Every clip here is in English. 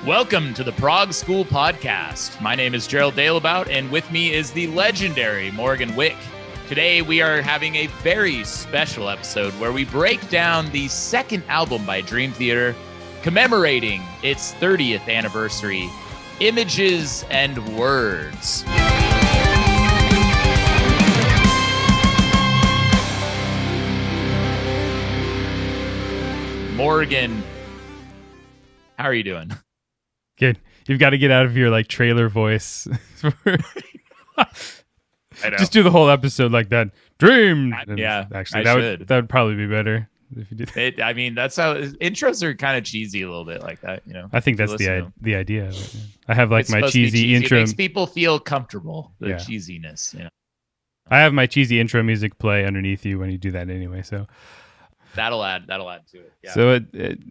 Welcome to the Prog School Podcast. My name is Gerald Dalebout, and with me is the legendary Morgan Wick. Today, we are having a very special episode where we break down the second album by Dream Theater, commemorating its 30th anniversary, Images and Words. Morgan, how are you doing? Good. You've got to get out of your like trailer voice. I know. Just do the whole episode like that. Dream. Yeah, actually, that would probably be better if you did that. I mean, that's how intros are kind of cheesy a little bit like that, you know. I think that's the idea. Of it. I have like my cheesy intro. It makes people feel comfortable. The cheesiness, you know. I have my cheesy intro music play underneath you when you do that anyway. So that'll add to it. Yeah. So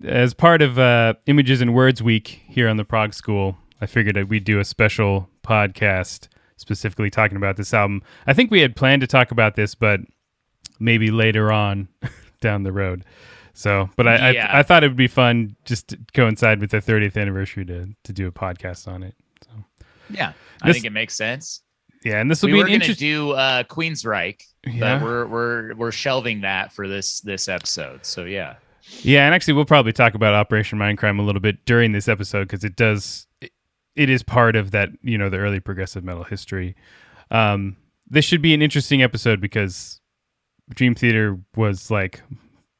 as part of Images and Words Week here on the Prog School, I figured that we'd do a special podcast specifically talking about this album. I think we had planned to talk about this, but maybe later on down the road. So, but I thought it would be fun just to coincide with the 30th anniversary to do a podcast on it. So yeah, I think it makes sense. Yeah, and this will be an interesting. We were going to do Queensryche, but we're shelving that for this episode. So yeah. Yeah, and actually we'll probably talk about Operation Mindcrime a little bit during this episode because it is part of that, you know, the early progressive metal history. This should be an interesting episode because Dream Theater was like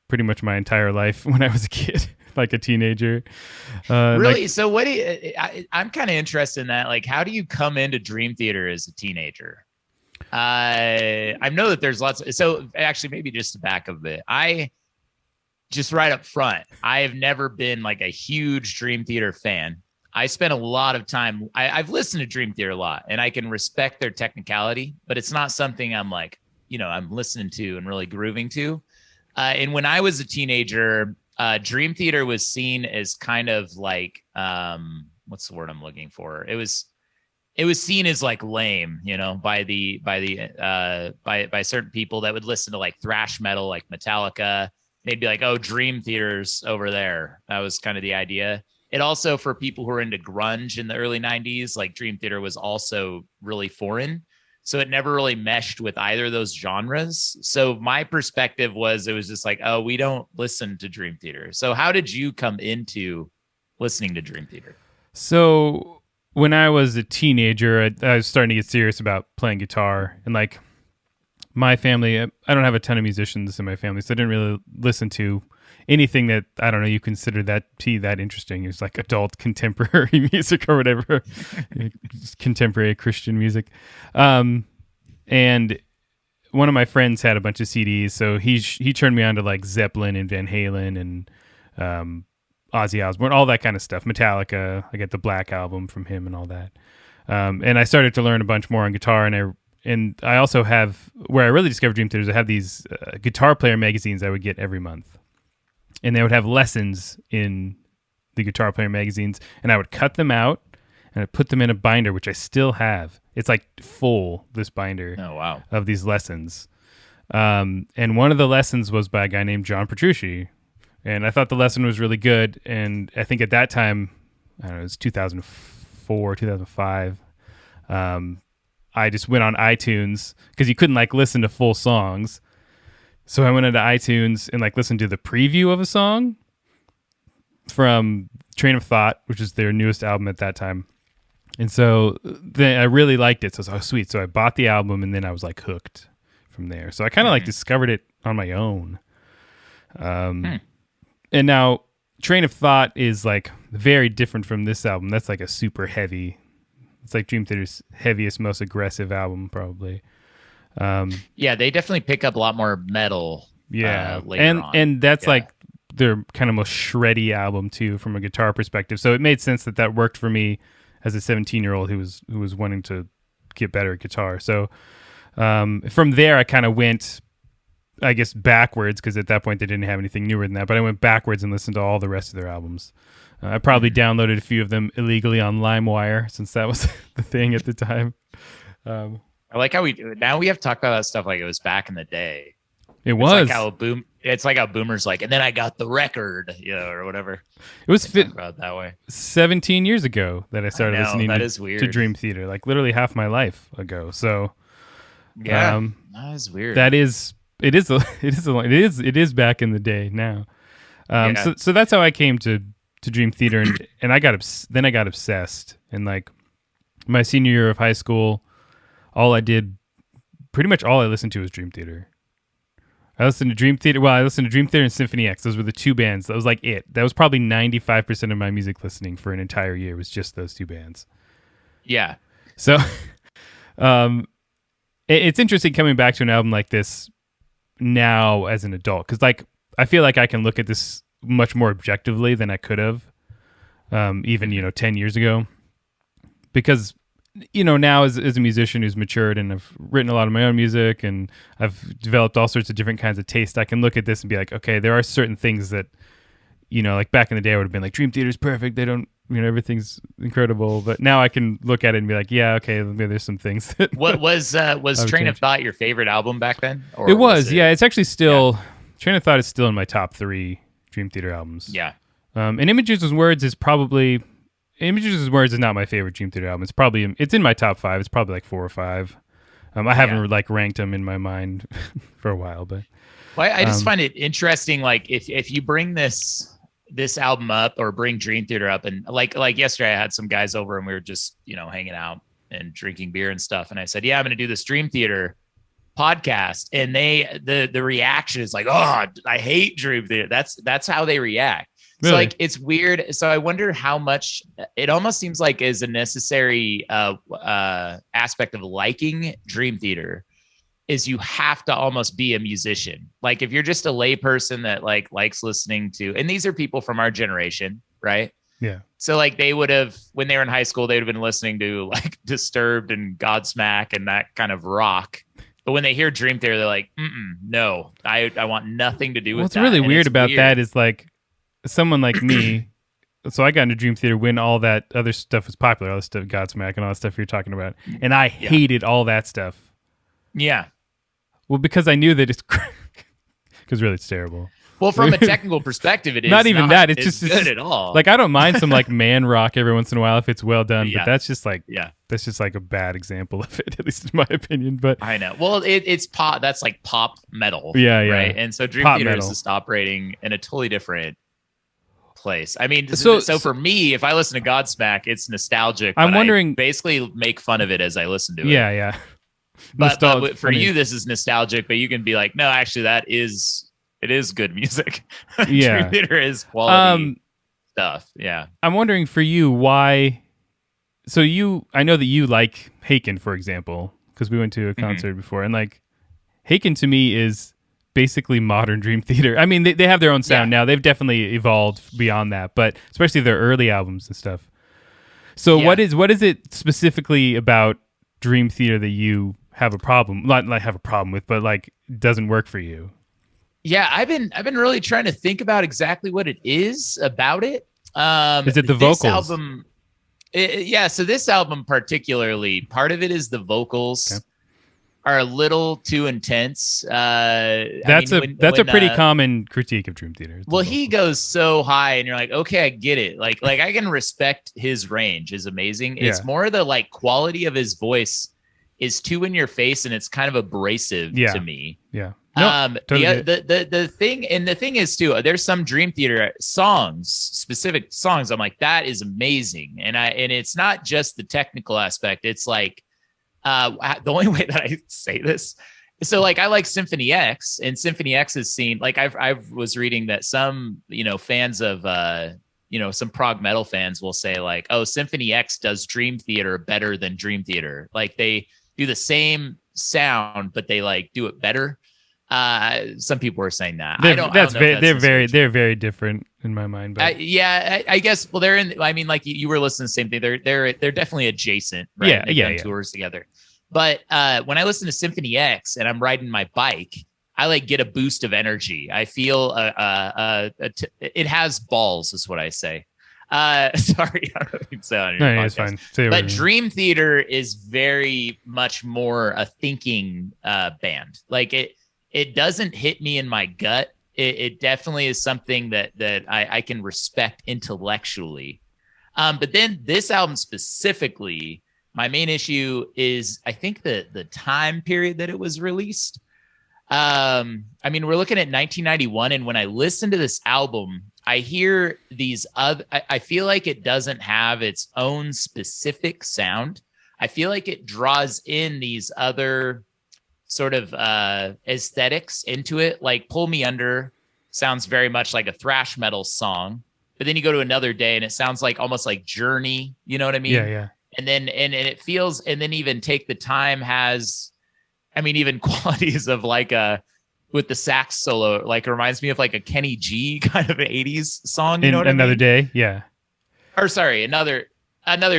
pretty much my entire life when I was a kid. Like a teenager. Really? So what do you, I'm kind of interested in that. Like, how do you come into Dream Theater as a teenager? I know that there's so actually maybe just to back up a bit. I just right up front, I have never been like a huge Dream Theater fan. I spent a lot of time. I've listened to Dream Theater a lot and I can respect their technicality, but it's not something I'm like, you know, I'm listening to and really grooving to. And when I was a teenager, Dream Theater was seen as kind of like what's the word I'm looking for? It was seen as like lame, you know, by certain people that would listen to like thrash metal, like Metallica. They'd be like, "Oh, Dream Theater's over there." That was kind of the idea. It also, for people who were into grunge in the early 90s, like Dream Theater was also really foreign. So it never really meshed with either of those genres. So my perspective was, it was just like, oh, we don't listen to Dream Theater. So how did you come into listening to Dream Theater? So when I was a teenager, I was starting to get serious about playing guitar. And like my family, I don't have a ton of musicians in my family, so I didn't really listen to anything that, I don't know, you consider that interesting. It's like adult contemporary music or whatever, contemporary Christian music. And one of my friends had a bunch of CDs, so he turned me on to like Zeppelin and Van Halen and Ozzy Osbourne, all that kind of stuff. Metallica, I got the Black Album from him and all that. And I started to learn a bunch more on guitar, and I also have, where I really discovered Dream Theater, I have these guitar player magazines I would get every month. And they would have lessons in the guitar player magazines, and I would cut them out and I'd put them in a binder, which I still have. It's like full, this binder. Oh, wow. Of these lessons. And one of the lessons was by a guy named John Petrucci. And I thought the lesson was really good. And I think at that time, I don't know, it was 2004, 2005. I just went on iTunes because you couldn't like listen to full songs. So I went into iTunes and like listened to the preview of a song from Train of Thought, which is their newest album at that time. And so then I really liked it. So I was like, oh, sweet. So I bought the album and then I was like hooked from there. So I kind of like discovered it on my own. And now Train of Thought is like very different from this album. That's like a super heavy. It's like Dream Theater's heaviest, most aggressive album probably. Yeah, they definitely pick up a lot more metal. Yeah, later on. And that's like their kind of most shreddy album too, from a guitar perspective. So it made sense that worked for me as a 17-year-old who was wanting to get better at guitar. So from there, I kind of went, I guess, backwards because at that point they didn't have anything newer than that. But I went backwards and listened to all the rest of their albums. I probably downloaded a few of them illegally on LimeWire since that was the thing at the time. I like how we have to talk about that stuff like it was back in the day. It was. It's like how Boomer's like, and then I got the record, or whatever. It was about that way. 17 years ago that I started listening to Dream Theater, like literally half my life ago. So yeah, that is weird. It is back in the day now. So that's how I came to Dream Theater, and I got obsessed. And like my senior year of high school, pretty much all I listened to was Dream Theater. I listened to Dream Theater. Well, I listened to Dream Theater and Symphony X. Those were the two bands. That was like it. That was probably 95% of my music listening for an entire year was just those two bands. Yeah. So, it's interesting coming back to an album like this now as an adult, because like I feel like I can look at this much more objectively than I could have, even 10 years ago, because now as a musician who's matured and I've written a lot of my own music and I've developed all sorts of different kinds of taste, I can look at this and be like, okay, there are certain things that, like back in the day I would have been like, Dream Theater's perfect. They don't, everything's incredible. But now I can look at it and be like, yeah, okay, maybe there's some things that What was Train of Thought your favorite album back then? Or it was. Yeah, it's actually still, Train of Thought is still in my top 3 Dream Theater albums. Yeah. And Images as Words is not my favorite Dream Theater album. It's in my top 5. It's probably like 4 or 5. I haven't like ranked them in my mind for a while, but I just find it interesting. Like if you bring this album up or bring Dream Theater up, and like yesterday I had some guys over and we were just hanging out and drinking beer and stuff, and I said, yeah, I'm going to do this Dream Theater podcast, and the reaction is like, oh, I hate Dream Theater. That's how they react. Really? So like it's weird. So I wonder how much it almost seems like is a necessary aspect of liking Dream Theater is you have to almost be a musician. Like if you're just a lay person that like likes listening to, and these are people from our generation, right? Yeah. So like they would have, when they were in high school, they would have been listening to like Disturbed and Godsmack and that kind of rock. But when they hear Dream Theater, they're like, no, I want nothing to do with that. What's really weird about that is like, someone like me, so I got into Dream Theater when all that other stuff was popular, all the stuff, Godsmack and all that stuff you're talking about, and I hated all that stuff. Yeah. Well, because I knew that because really it's terrible. Well, from a technical perspective, it is not even that. It's just good at all. Like I don't mind some like man rock every once in a while if it's well done, but that's just like a bad example of it, at least in my opinion. But I know. Well, it's pop. That's like pop metal. Yeah. Right. And so Dream Theater is just operating in a totally different place. I mean, so for me, if I listen to Godsmack, it's nostalgic. I'm wondering, I basically make fun of it as I listen to it. Yeah. But for you, this is nostalgic. But you can be like, no, actually, it is good music. Yeah, Dream Theater is quality stuff. Yeah, I'm wondering for you why. So I know that you like Haken, for example, because we went to a concert before, and like Haken to me is basically modern Dream Theater. I mean, they have their own sound now. They've definitely evolved beyond that, but especially their early albums and stuff. So what is it specifically about Dream Theater that you have a problem, not like have a problem with, but like doesn't work for you? Yeah, I've been really trying to think about exactly what it is about it. Is it the vocals? Album, so this album particularly, part of it is the vocals. Okay. Are a little too intense. That's a pretty common critique of Dream Theater. Well, he goes so high, and you're like, okay, I get it. Like I can respect his range is amazing. It's more the like quality of his voice is too in your face, and it's kind of abrasive to me. Yeah. No, totally. The thing is too, there's some Dream Theater specific songs. I'm like, that is amazing, and it's not just the technical aspect. It's like. The only way that I say this, so like I like Symphony X, and Symphony X is seen like I was reading that some fans of some prog metal fans will say like, oh, Symphony X does Dream Theater better than Dream Theater, like they do the same sound but they like do it better. Some people are saying that. They're very different in my mind. But I guess. Well, they're in. I mean, like you were listening to the same thing. They're definitely adjacent. Right? They've done tours together. But when I listen to Symphony X and I'm riding my bike, I like get a boost of energy. I feel it has balls, is what I say. Sorry, I don't even say on your podcast. It's fine. But Dream Theater is very much more a thinking band. Like it doesn't hit me in my gut. It definitely is something that I can respect intellectually. But then this album specifically, my main issue is I think the time period that it was released. I mean, we're looking at 1991, and when I listen to this album, I hear these other. I feel like it doesn't have its own specific sound. I feel like it draws in these other sort of aesthetics into it. Like "Pull Me Under" sounds very much like a thrash metal song, but then you go to Another Day and it sounds like almost like Journey. You know what I mean? Yeah. And then and it feels, and then even Take the Time has, I mean, even qualities of like with the sax solo, like it reminds me of like a Kenny G kind of an 80s song. You know what I mean? Another Day, yeah. Or sorry, Another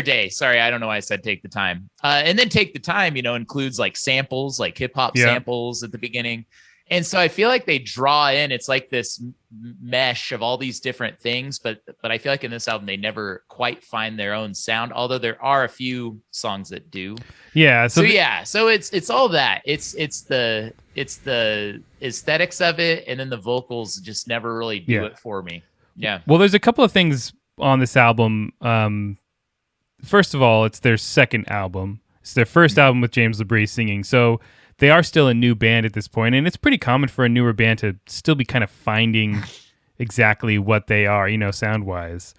Day. Sorry, I don't know why I said Take the Time. And then Take the Time, includes like samples, like hip hop samples at the beginning. And so I feel like they draw in, it's like this mesh of all these different things, but I feel like in this album, they never quite find their own sound, although there are a few songs that do. Yeah. So it's all that. It's the aesthetics of it. And then the vocals just never really do it for me. Yeah. Well, there's a couple of things on this album. First of all, it's their second album. It's their first album with James LaBrie singing. So they are still a new band at this point, and it's pretty common for a newer band to still be kind of finding exactly what they are, sound-wise.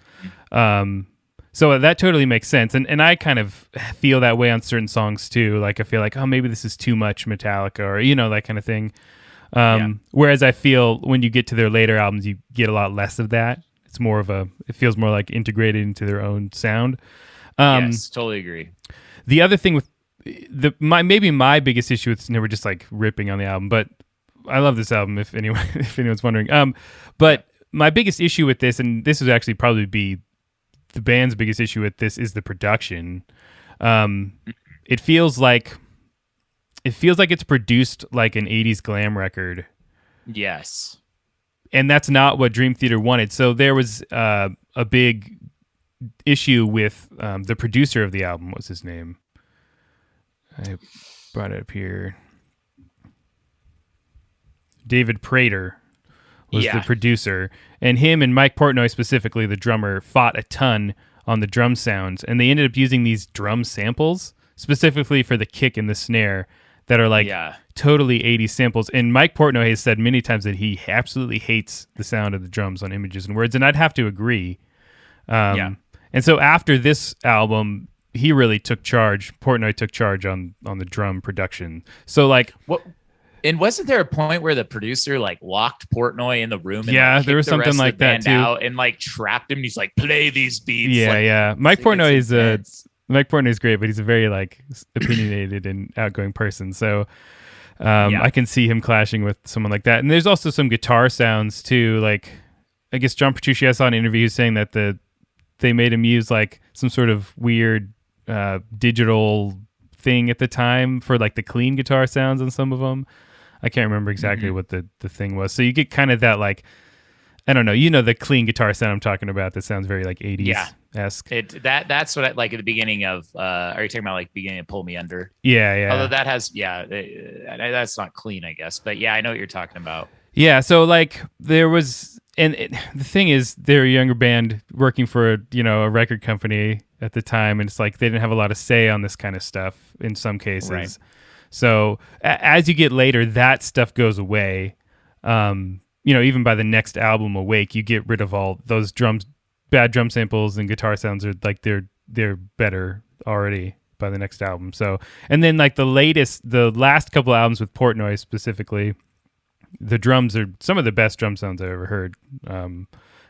So that totally makes sense. And I kind of feel that way on certain songs, too. Like, I feel like, oh, maybe this is too much Metallica, or, that kind of thing. Whereas I feel when you get to their later albums, you get a lot less of that. It's more of it feels more like integrated into their own sound. Yes, totally agree. The other thing with my biggest issue with we're just like ripping on the album, but I love this album if anyone's wondering. But my biggest issue with this, and this would actually probably be the band's biggest issue with this, is the production. It feels like it's produced like an 80s glam record. Yes. And that's not what Dream Theater wanted. So there was a big issue with the producer of the album. What's his name? I brought it up here. David Prater was the producer, and him and Mike Portnoy, specifically the drummer, fought a ton on the drum sounds, and they ended up using these drum samples specifically for the kick and the snare that are like totally 80s samples. And Mike Portnoy has said many times that he absolutely hates the sound of the drums on Images and Words, and I'd have to agree. And so after this album, he really took charge. Portnoy took charge on the drum production. So like what? And wasn't there a point where the producer like locked Portnoy in the room? And, like, there was something like that too. Out and like trapped him. And he's like, play these beats. Yeah. Mike Portnoy is great, but he's a very like opinionated and outgoing person. So I can see him clashing with someone like that. And there's also some guitar sounds too. Like I guess John Petrucci, I saw an interview saying that they made him use like some sort of weird digital thing at the time for like the clean guitar sounds on some of them. I can't remember exactly what the thing was. So you get kind of that like, I don't know, the clean guitar sound I'm talking about that sounds very like 80s-esque. That's what I like at the beginning of, are you talking about like beginning of Pull Me Under? Yeah. Although that has, that's not clean, I guess. But yeah, I know what you're talking about. Yeah, so like there was, the thing is, they're a younger band working for a record company at the time, and it's like they didn't have a lot of say on this kind of stuff in some cases. Right. So as you get later, that stuff goes away. Even by the next album, Awake, you get rid of all those bad drum samples and guitar sounds are like they're better already by the next album. So, and then like the last couple albums with Portnoy specifically, the drums are some of the best drum sounds I've ever heard.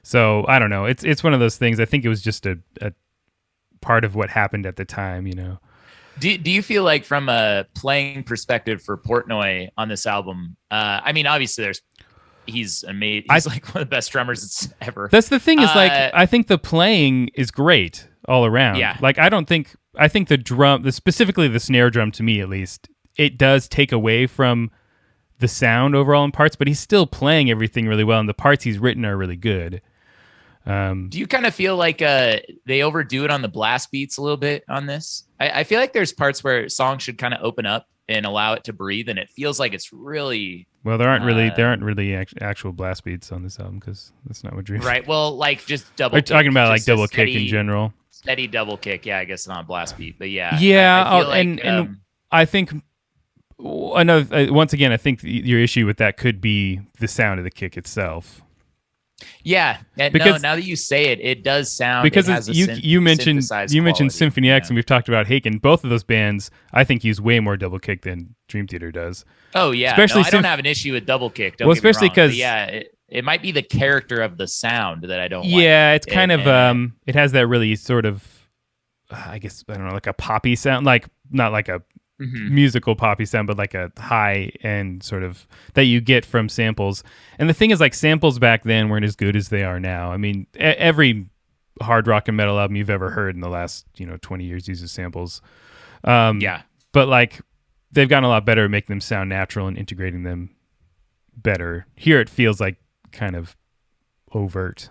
So I don't know. It's one of those things. I think it was just a part of what happened at the time, Do you feel like from a playing perspective for Portnoy on this album? I mean, obviously he's amazing. He's like one of the best drummers it's ever. That's the thing is like, I think the playing is great all around. Yeah. Like I think the drum, specifically the snare drum to me at least, it does take away from the sound overall in parts, but he's still playing everything really well, and the parts he's written are really good. Do you kind of feel like they overdo it on the blast beats a little bit on this? I feel like there's parts where songs should kind of open up and allow it to breathe, and it feels like it's really Well, there aren't really actual blast beats on this album because that's not what Dream. Right. Well, like just double. We're talking about like double kick in general. Steady double kick. Yeah, I guess not blast beat, but yeah. Yeah. I feel like, and I think once again, I think your issue with that could be the sound of the kick itself. Yeah, because, now that you say it, it does sound because you mentioned Symphony X, and we've talked about Haken. Both of those bands, I think, use way more double kick than Dream Theater does. Oh yeah, especially I don't have an issue with double kick. Especially because it might be the character of the sound that I don't. Yeah, it's kind of it has that really sort of, I guess I don't know, like a poppy sound, like not like a musical poppy sound, but like a high end sort of that you get from samples. And the thing is, like, samples back then weren't as good as they are now. I mean, every hard rock and metal album you've ever heard in the last 20 years uses samples. But like they've gotten a lot better at making them sound natural and integrating them better. Here it feels like kind of overt.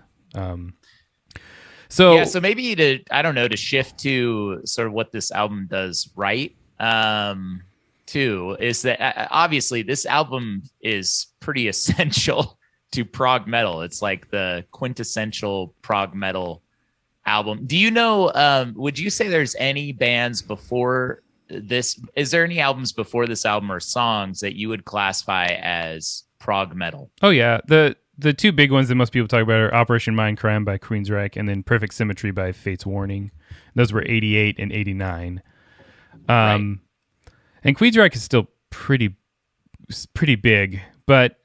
So maybe to shift to sort of what this album does right. Too, is that obviously this album is pretty essential to prog metal. It's like the quintessential prog metal album. Do you know, would you say there's any bands before this? Is there any albums before this album or songs that you would classify as prog metal? Oh yeah. The two big ones that most people talk about are Operation Mindcrime by Queensryche and then Perfect Symmetry by Fate's Warning. Those were 88 and 89. Right. And Queensryche is still pretty big, but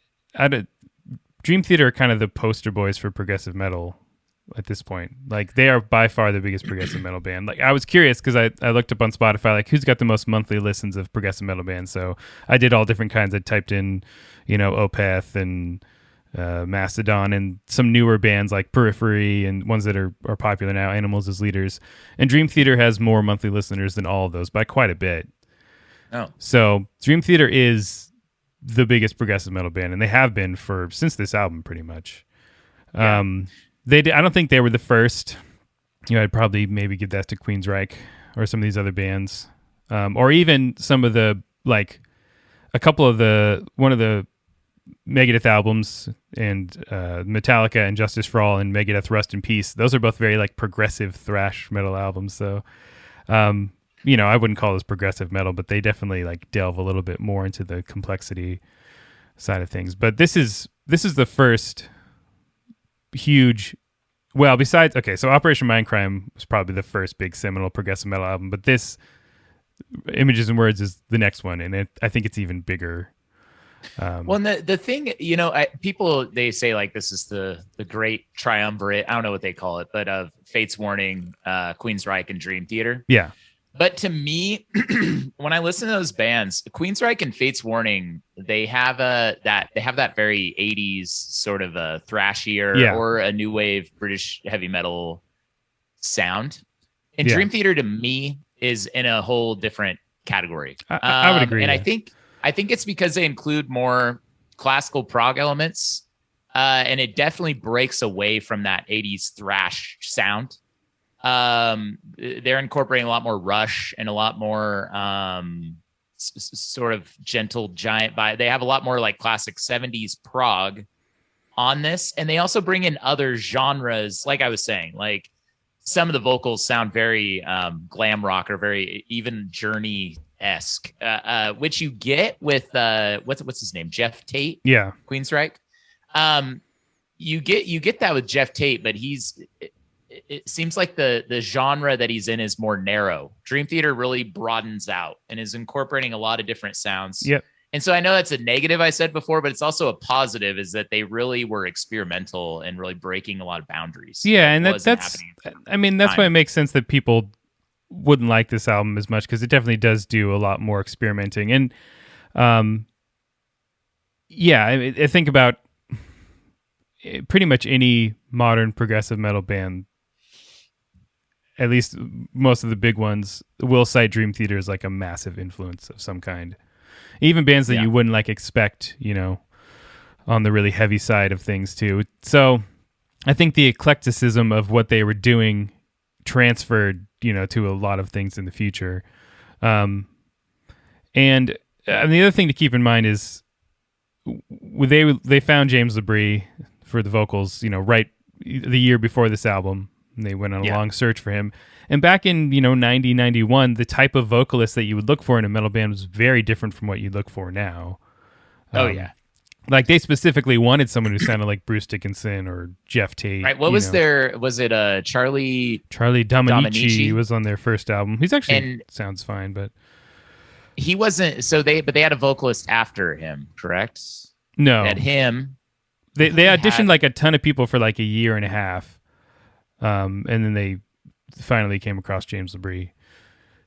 Dream Theater are kind of the poster boys for progressive metal at this point. Like, they are by far the biggest progressive metal band. Like, I was curious because I looked up on Spotify, like, who's got the most monthly listens of progressive metal bands. So I did all different kinds. I typed in, Opeth and Mastodon and some newer bands like Periphery and ones that are popular now, Animals as Leaders. And Dream Theater has more monthly listeners than all of those by quite a bit. Oh. So Dream Theater is the biggest progressive metal band, and they have been since this album pretty much. Yeah. I don't think they were the first. I'd probably maybe give that to Queensryche or some of these other bands. Or even some of the, like, one of the Megadeth albums and Metallica and Justice for All and Megadeth Rust in Peace. Those are both very like progressive thrash metal albums. So, I wouldn't call this progressive metal, but they definitely like delve a little bit more into the complexity side of things. But this is the first huge, well, besides, okay, so Operation Mindcrime was probably the first big seminal progressive metal album, but this Images and Words is the next one. And I think it's even bigger. Well, the thing, people, they say like this is the great triumvirate. I don't know what they call it, but of Fate's Warning, Queensryche, and Dream Theater. Yeah. But to me, when I listen to those bands, Queensryche and Fate's Warning, they have that very 80s sort of a thrashier or a new wave British heavy metal sound. And Dream Theater to me is in a whole different category. I would agree. And I think it's because they include more classical prog elements, and it definitely breaks away from that 80s thrash sound. They're incorporating a lot more Rush and a lot more sort of gentle giant vibe. They have a lot more like classic 70s prog on this, and they also bring in other genres. Like I was saying, like some of the vocals sound very glam rock or very even Journey-esque, which you get with what's his name, Jeff Tate, Queensryche. You get that with Jeff Tate, but it seems like the genre that he's in is more narrow. Dream Theater really broadens out and is incorporating a lot of different sounds. Yep. And so I know that's a negative I said before, but it's also a positive, is that they really were experimental and really breaking a lot of boundaries. Yeah, and that's why it makes sense that people wouldn't like this album as much, because it definitely does do a lot more experimenting. And I think about pretty much any modern progressive metal band, at least most of the big ones, will cite Dream Theater as like a massive influence of some kind. Even bands that you wouldn't like expect, on the really heavy side of things too. So I think the eclecticism of what they were doing transferred, to a lot of things in the future. And the other thing to keep in mind is they found James LaBrie for the vocals, right the year before this album. And they went on a long search for him. And back in, 90, 91, the type of vocalist that you would look for in a metal band was very different from what you look for now. Like they specifically wanted someone who sounded like Bruce Dickinson or Jeff Tate. Right. What was was it Charlie Dominici was on their first album. He's actually sounds fine, but he wasn't. So they had a vocalist after him, correct? No. They had him. They auditioned like a ton of people for like a year and a half. And then they finally came across James LaBrie,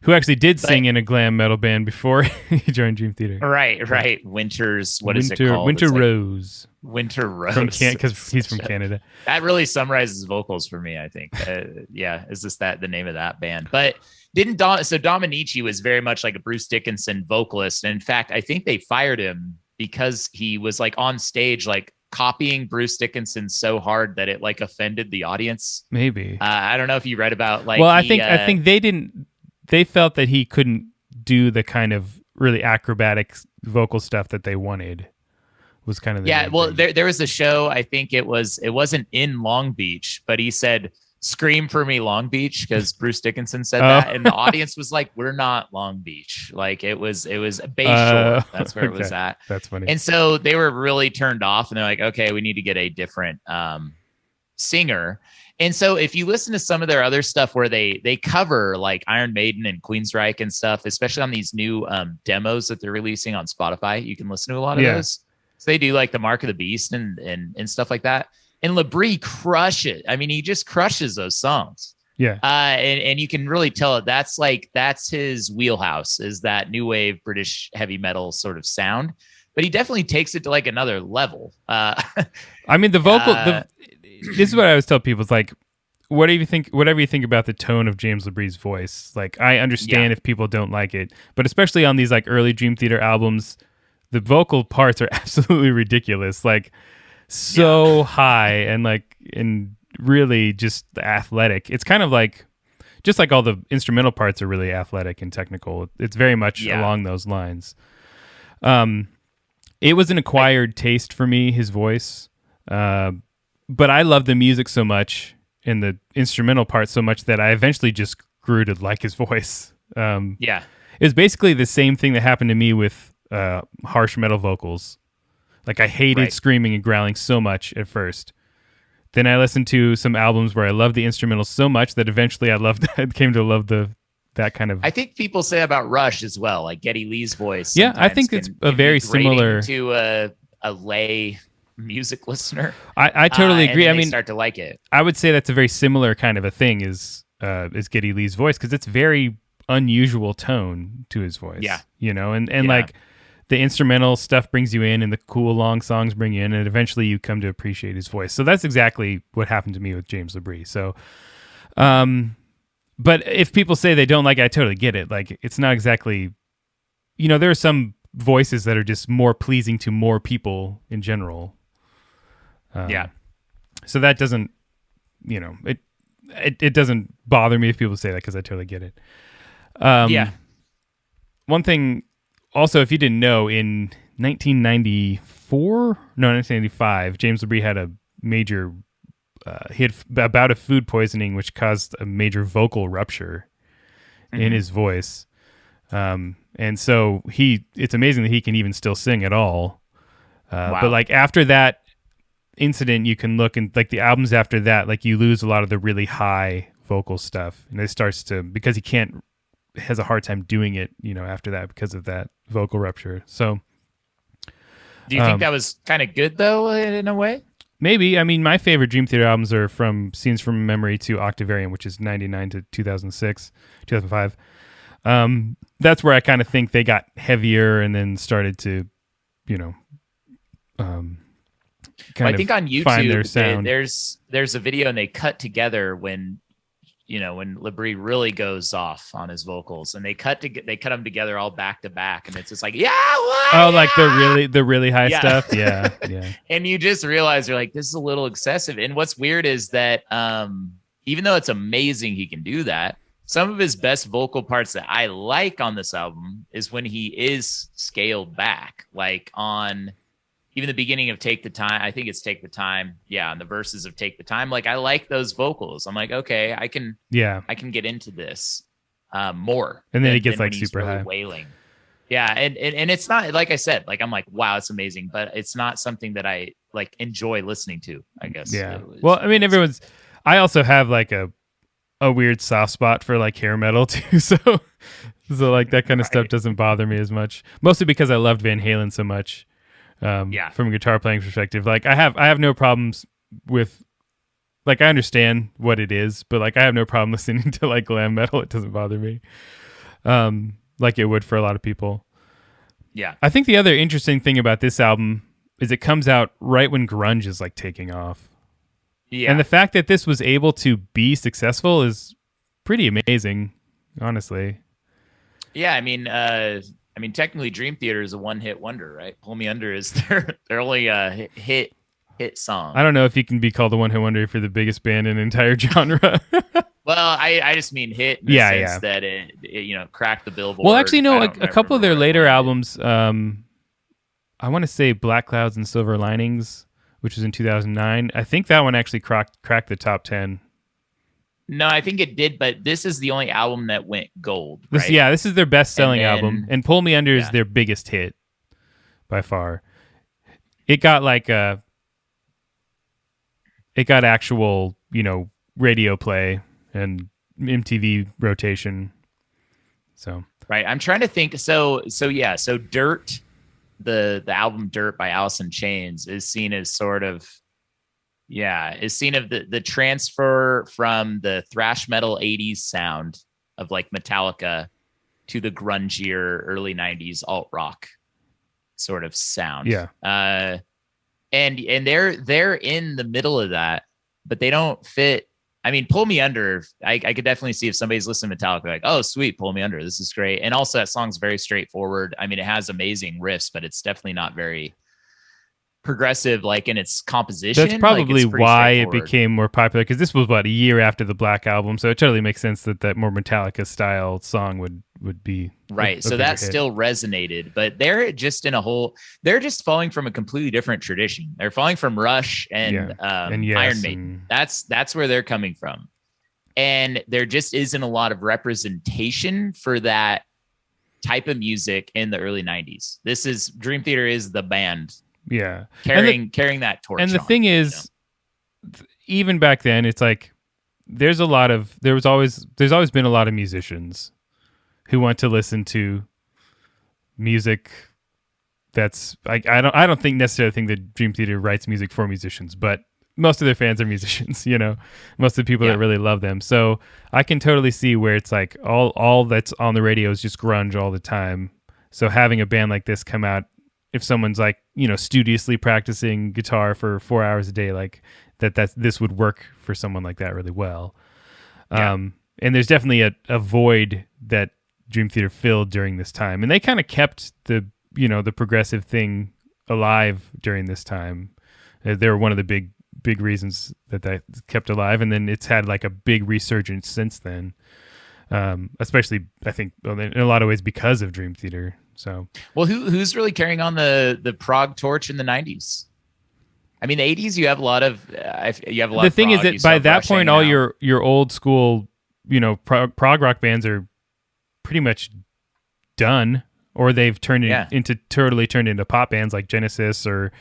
who actually did sing in a glam metal band before he joined Dream Theater. Right. Is it called? Winter Rose. Winter Rose. Because he's from Canada. That really summarizes vocals for me, I think. Is this the name of that band? But Dominici was very much like a Bruce Dickinson vocalist. And in fact, I think they fired him because he was like on stage, like copying Bruce Dickinson so hard that it like offended the audience. Maybe. I don't know if you read about like. Well, I think they didn't. They felt that he couldn't do the kind of really acrobatic vocal stuff that they wanted. Was kind of the well, there was a show. I think it wasn't in Long Beach, but he said, "Scream for me, Long Beach," because Bruce Dickinson said that, and the audience was like, "We're not Long Beach." Like it was Bayshore. That's where it was at. That's funny. And so they were really turned off, and they're like, "Okay, we need to get a different singer." And so if you listen to some of their other stuff where they cover like Iron Maiden and Queensryche and stuff, especially on these new demos that they're releasing on Spotify, you can listen to a lot of those. So they do like the Mark of the Beast and stuff like that. And LaBrie crushes. I mean, he just crushes those songs. Yeah. And you can really tell it. That's his wheelhouse, is that new wave British heavy metal sort of sound. But he definitely takes it to like another level. I mean, the vocal. This is what I always tell people. It's like, whatever you think about the tone of James LaBrie's voice. Like, I understand if people don't like it, but especially on these like early Dream Theater albums, the vocal parts are absolutely ridiculous. Like, so high and really just athletic. It's kind of like, just like all the instrumental parts are really athletic and technical. It's very much along those lines. It was an acquired taste for me, his voice. But I love the music so much and the instrumental part so much that I eventually just grew to like his voice. It was basically the same thing that happened to me with harsh metal vocals. Like I hated screaming and growling so much at first. Then I listened to some albums where I loved the instrumentals so much that eventually I came to love that kind of. I think people say about Rush as well, like Geddy Lee's voice. Yeah, I think it's a very similar to a lay music listener. I totally agree. I mean, start to like it. I would say that's a very similar kind of a thing is Geddy Lee's voice, because it's very unusual tone to his voice. Yeah, and like the instrumental stuff brings you in, and the cool long songs bring you in, and eventually you come to appreciate his voice. So that's exactly what happened to me with James LaBrie. So, but if people say they don't like it, I totally get it. Like it's not exactly, there are some voices that are just more pleasing to more people in general. So that doesn't, it doesn't bother me if people say that, because I totally get it. One thing also, if you didn't know, in 1995, James LaBrie had a major, he had a bout of food poisoning, which caused a major vocal rupture in his voice. And so it's amazing that he can even still sing at all. But like after that incident, you can look and like the albums after that, like you lose a lot of the really high vocal stuff, and it starts to, because he has a hard time doing it, after that, because of that vocal rupture. So do you think that was kind of good though, in a way? Maybe. I mean, my favorite Dream Theater albums are from Scenes from Memory to Octavarium, which is 99 to 2005. That's where I kind of think they got heavier and then started to, I think on YouTube there's a video and they cut together when LaBrie really goes off on his vocals, and they cut them together all back to back, and it's just like like the really high stuff. Yeah. And you just realize you're like, this is a little excessive. And what's weird is that even though it's amazing he can do that, some of his best vocal parts that I like on this album is when he is scaled back, like on even the beginning of Take the Time. I think it's Take the Time. Yeah. And the verses of Take the Time. Like I like those vocals. I'm like, okay, I can get into this more. And then it gets like super really high wailing. Yeah. And it's not, like I said, like, I'm like, wow, it's amazing, but it's not something that I like enjoy listening to, I guess. Yeah. Well, I mean, I also have like a weird soft spot for like hair metal too. So like that kind of stuff doesn't bother me as much, mostly because I loved Van Halen so much. From a guitar playing perspective, like I have no problems with, like, I understand what it is, but like I have no problem listening to like glam metal. It doesn't bother me, like it would for a lot of people. Yeah, I think the other interesting thing about this album is it comes out right when grunge is like taking off. Yeah, and the fact that this was able to be successful is pretty amazing, honestly. Yeah, I mean, technically, Dream Theater is a one-hit wonder, right? Pull Me Under is their only hit song. I don't know if you can be called a one-hit wonder if you're the biggest band in an entire genre. Well, I just mean hit in the sense that it cracked the Billboard. Well, actually, no, a couple of their later albums, I want to say Black Clouds and Silver Linings, which was in 2009. I think that one actually cracked the top 10. No, I think it did, but this is the only album that went gold. Right? This is their best-selling album, and Pull Me Under is their biggest hit by far. It got actual, radio play and MTV rotation. So right, I'm trying to think. So Dirt, the album Dirt by Alice in Chains is seen as sort of. Yeah, is seen of the transfer from the thrash metal 80s sound of like Metallica to the grungier early 90s alt rock sort of sound. Yeah. And they're in the middle of that, but they don't fit. I mean, Pull Me Under, I could definitely see if somebody's listening to Metallica, like, oh, sweet, Pull Me Under, this is great. And also that song's very straightforward. I mean, it has amazing riffs, but it's definitely not very progressive, like in its composition. That's probably why it became more popular, because this was about a year after the Black Album, so it totally makes sense that more Metallica style song would be right. So that still resonated, but they're just they're just falling from a completely different tradition. They're falling from Rush and Iron Maiden. That's where they're coming from, and there just isn't a lot of representation for that type of music in the early 90s. Dream Theater is the band. Yeah, carrying that torch. And the thing is, even back then, it's like there's always been a lot of musicians who want to listen to music that's like I don't necessarily think that Dream Theater writes music for musicians, but most of their fans are musicians. Most of the people that really love them. So I can totally see where it's like all that's on the radio is just grunge all the time. So having a band like this come out, if someone's like, studiously practicing guitar for 4 hours a day, like this would work for someone like that really well. Yeah. And there's definitely a void that Dream Theater filled during this time. And they kind of kept the progressive thing alive during this time. They were one of the big reasons that kept alive. And then it's had like a big resurgence since then. Especially, I think, in a lot of ways because of Dream Theater. So, well, who's really carrying on the prog torch in the 90s? I mean, the 80s, you have a lot of The thing is that by that point, all your old school, prog rock bands are pretty much done, or they've turned into pop bands like Genesis or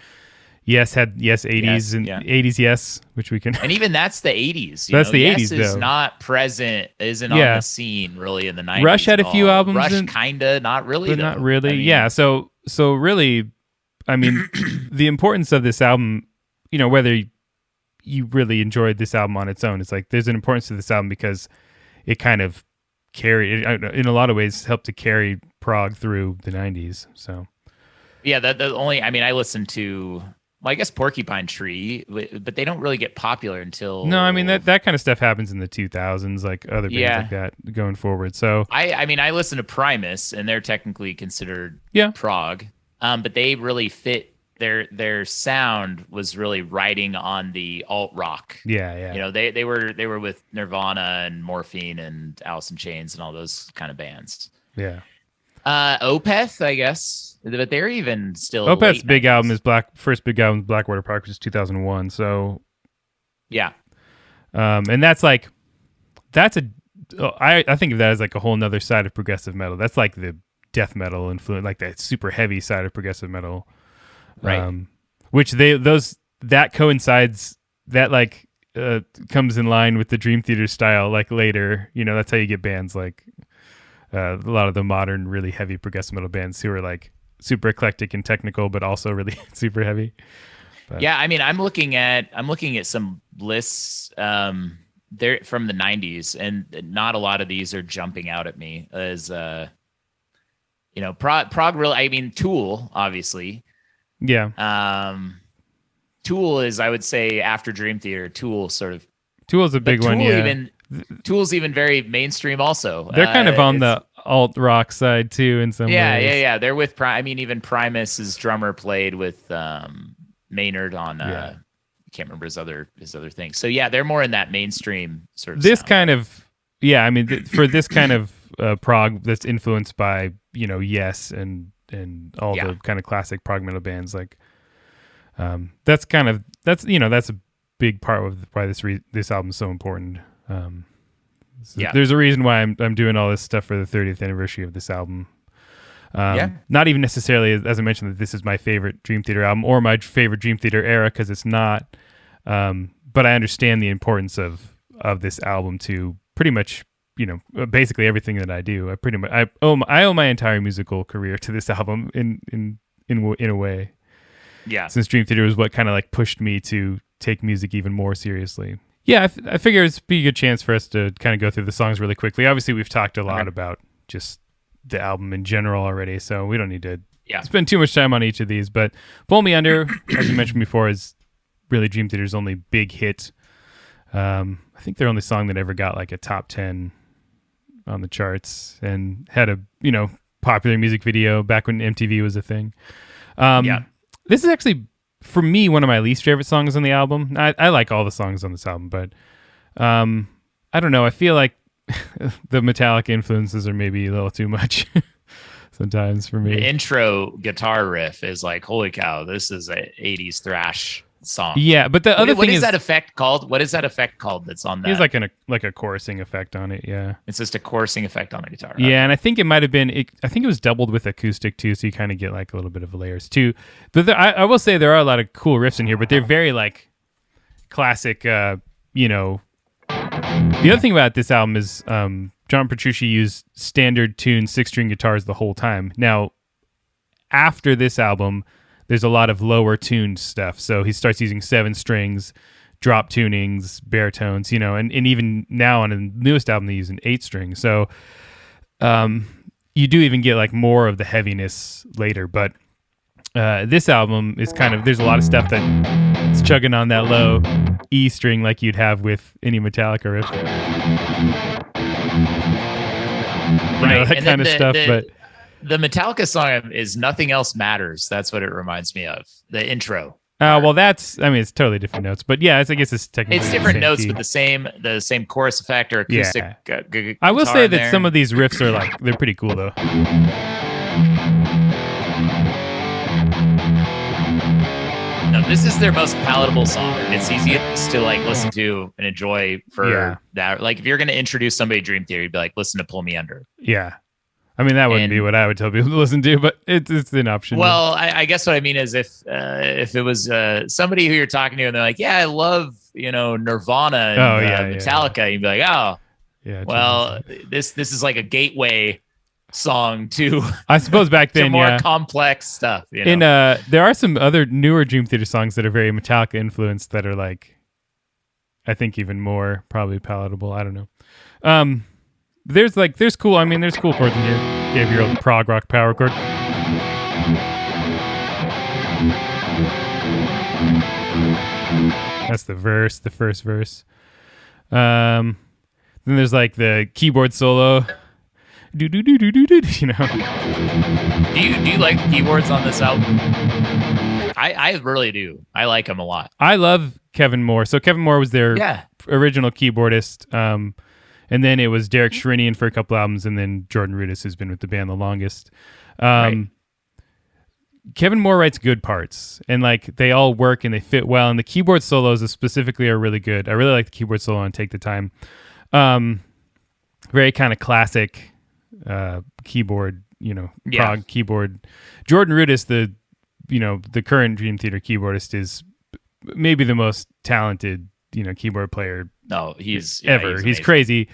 Yes 80s and 80s Yes, which we can. And even that's the 80s. That's the 80s, Yes is though. not present, isn't on the scene really in the 90s. Rush had a few albums. Rush kinda, not really. But not really. I mean, yeah. So really, I mean, the importance of this album, whether you really enjoyed this album on its own, it's like there's an importance to this album because it kind of carried, in a lot of ways, helped to carry prog through the 90s. So yeah, I listened to. Well, I guess Porcupine Tree, but they don't really get popular until. No, I mean that kind of stuff happens in the 2000s, like other bands like that going forward. So I listen to Primus, and they're technically considered prog, but they really fit their sound was really riding on the alt rock. Yeah. They were with Nirvana and Morphine and Alice in Chains and all those kind of bands. Yeah. Opeth, I guess, but they're even still. Opeth's big 90s. album is first big album is Blackwater Park, which is 2001. So yeah, and that's I think of that as like a whole nother side of progressive metal. That's like the death metal influence, like that super heavy side of progressive metal, right? Which that coincides, that like comes in line with the Dream Theater style. Like later, that's how you get bands like a lot of the modern, really heavy progressive metal bands who are like super eclectic and technical, but also really super heavy. But. Yeah, I mean, I'm looking at some lists. They're from the 90s, and not a lot of these are jumping out at me as prog really. I mean, Tool, obviously. Yeah. Tool is, I would say, after Dream Theater. Tool's a big one. Yeah. Tool's even very mainstream. Also, they're kind of on the alt rock side too in some ways. Yeah. They're with. I mean, even Primus's drummer played with Maynard on. I can't remember his other thing. So yeah, they're more in that mainstream sort of. This sound. kind of I mean, for this kind of prog that's influenced by Yes and all the kind of classic prog metal bands, like that's a big part of why this album is so important. There's a reason why I'm doing all this stuff for the 30th anniversary of this album. Not even necessarily, as I mentioned, that this is my favorite Dream Theater album or my favorite Dream Theater era, because it's not. But I understand the importance of this album to pretty much, basically everything that I do. I owe my entire musical career to this album in a way. Yeah. Since Dream Theater was what kind of like pushed me to take music even more seriously. Yeah, I figure it'd be a good chance for us to kind of go through the songs really quickly. Obviously, we've talked a lot about just the album in general already, so we don't need to spend too much time on each of these. But Pull Me Under, as you mentioned before, is really Dream Theater's only big hit. I think their only song that ever got like a top 10 on the charts and had a popular music video back when MTV was a thing. This is actually, for me, one of my least favorite songs on the album. I like all the songs on this album, but I don't know. I feel like the Metallica influences are maybe a little too much sometimes for me. The intro guitar riff is like, holy cow, this is a 80s thrash song. Yeah, but the other thing what is is that effect called? What is that effect called that's on that? It's like a chorusing effect on it, yeah. It's just a chorusing effect on the guitar. Yeah, okay. And I think it might have been, I think it was doubled with acoustic too, so you kind of get like a little bit of layers too. But I will say there are a lot of cool riffs in here, but they're very like classic, The other thing about this album is John Petrucci used standard tuned 6-string guitars the whole time. Now, after this album, there's a lot of lower tuned stuff. So he starts using 7 strings, drop tunings, baritones, and even now on the newest album, they use an 8-string. So you do even get like more of the heaviness later. But this album is there's a lot of stuff that is chugging on that low E string like you'd have with any Metallica riff. That kind of stuff. But the Metallica song is Nothing Else Matters. That's what it reminds me of. The intro. Well, it's totally different notes, but yeah, I guess it's technically it's different notes, key. But the same chorus effect or acoustic. Yeah. I will say that some of these riffs are they're pretty cool though. No, this is their most palatable song. It's easiest to listen to and enjoy for that. Like if you're going to introduce somebody to Dream Theater, you'd be like, listen to Pull Me Under. Yeah. I mean, that wouldn't be what I would tell people to listen to, but it's an option. Well, I guess what I mean is if it was somebody who you're talking to and they're like, yeah, I love, Nirvana and Metallica, you'd be like, oh, yeah. Well, this is like a gateway song to, I suppose back then, more complex stuff. And there are some other newer Dream Theater songs that are very Metallica influenced that are like, I think even more probably palatable. I don't know. There's cool chords in here. Gave your old prog rock power chord. That's the first verse. Then there's like the keyboard solo. Do. Do you like the keyboards on this album? I really do. I like them a lot. I love Kevin Moore. So Kevin Moore was their original keyboardist. And then it was Derek Sherinian for a couple albums, and then Jordan Rudess, who's been with the band the longest. Right. Kevin Moore writes good parts, and like they all work and they fit well. And the keyboard solos specifically are really good. I really like the keyboard solo on Take the Time. Very kind of classic keyboard, prog keyboard. Jordan Rudess, the current Dream Theater keyboardist, is maybe the most talented keyboard player. No, he's ever. He's crazy.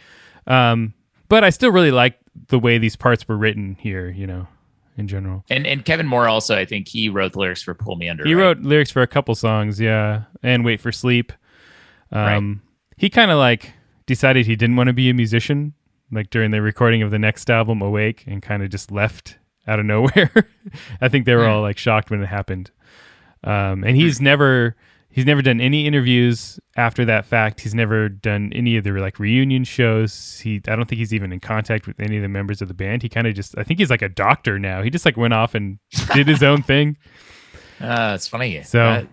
But I still really like the way these parts were written here, in general. And Kevin Moore also, I think he wrote the lyrics for Pull Me Under. He wrote lyrics for a couple songs, and Wait for Sleep. He kind of like decided he didn't want to be a musician, like during the recording of the next album, Awake, and kind of just left out of nowhere. I think they were all like shocked when it happened. And he's never done any interviews after that fact. He's never done any of the like reunion shows. I don't think he's even in contact with any of the members of the band. He kind of I think he's like a doctor now. He just like went off and did his own thing. It's funny. So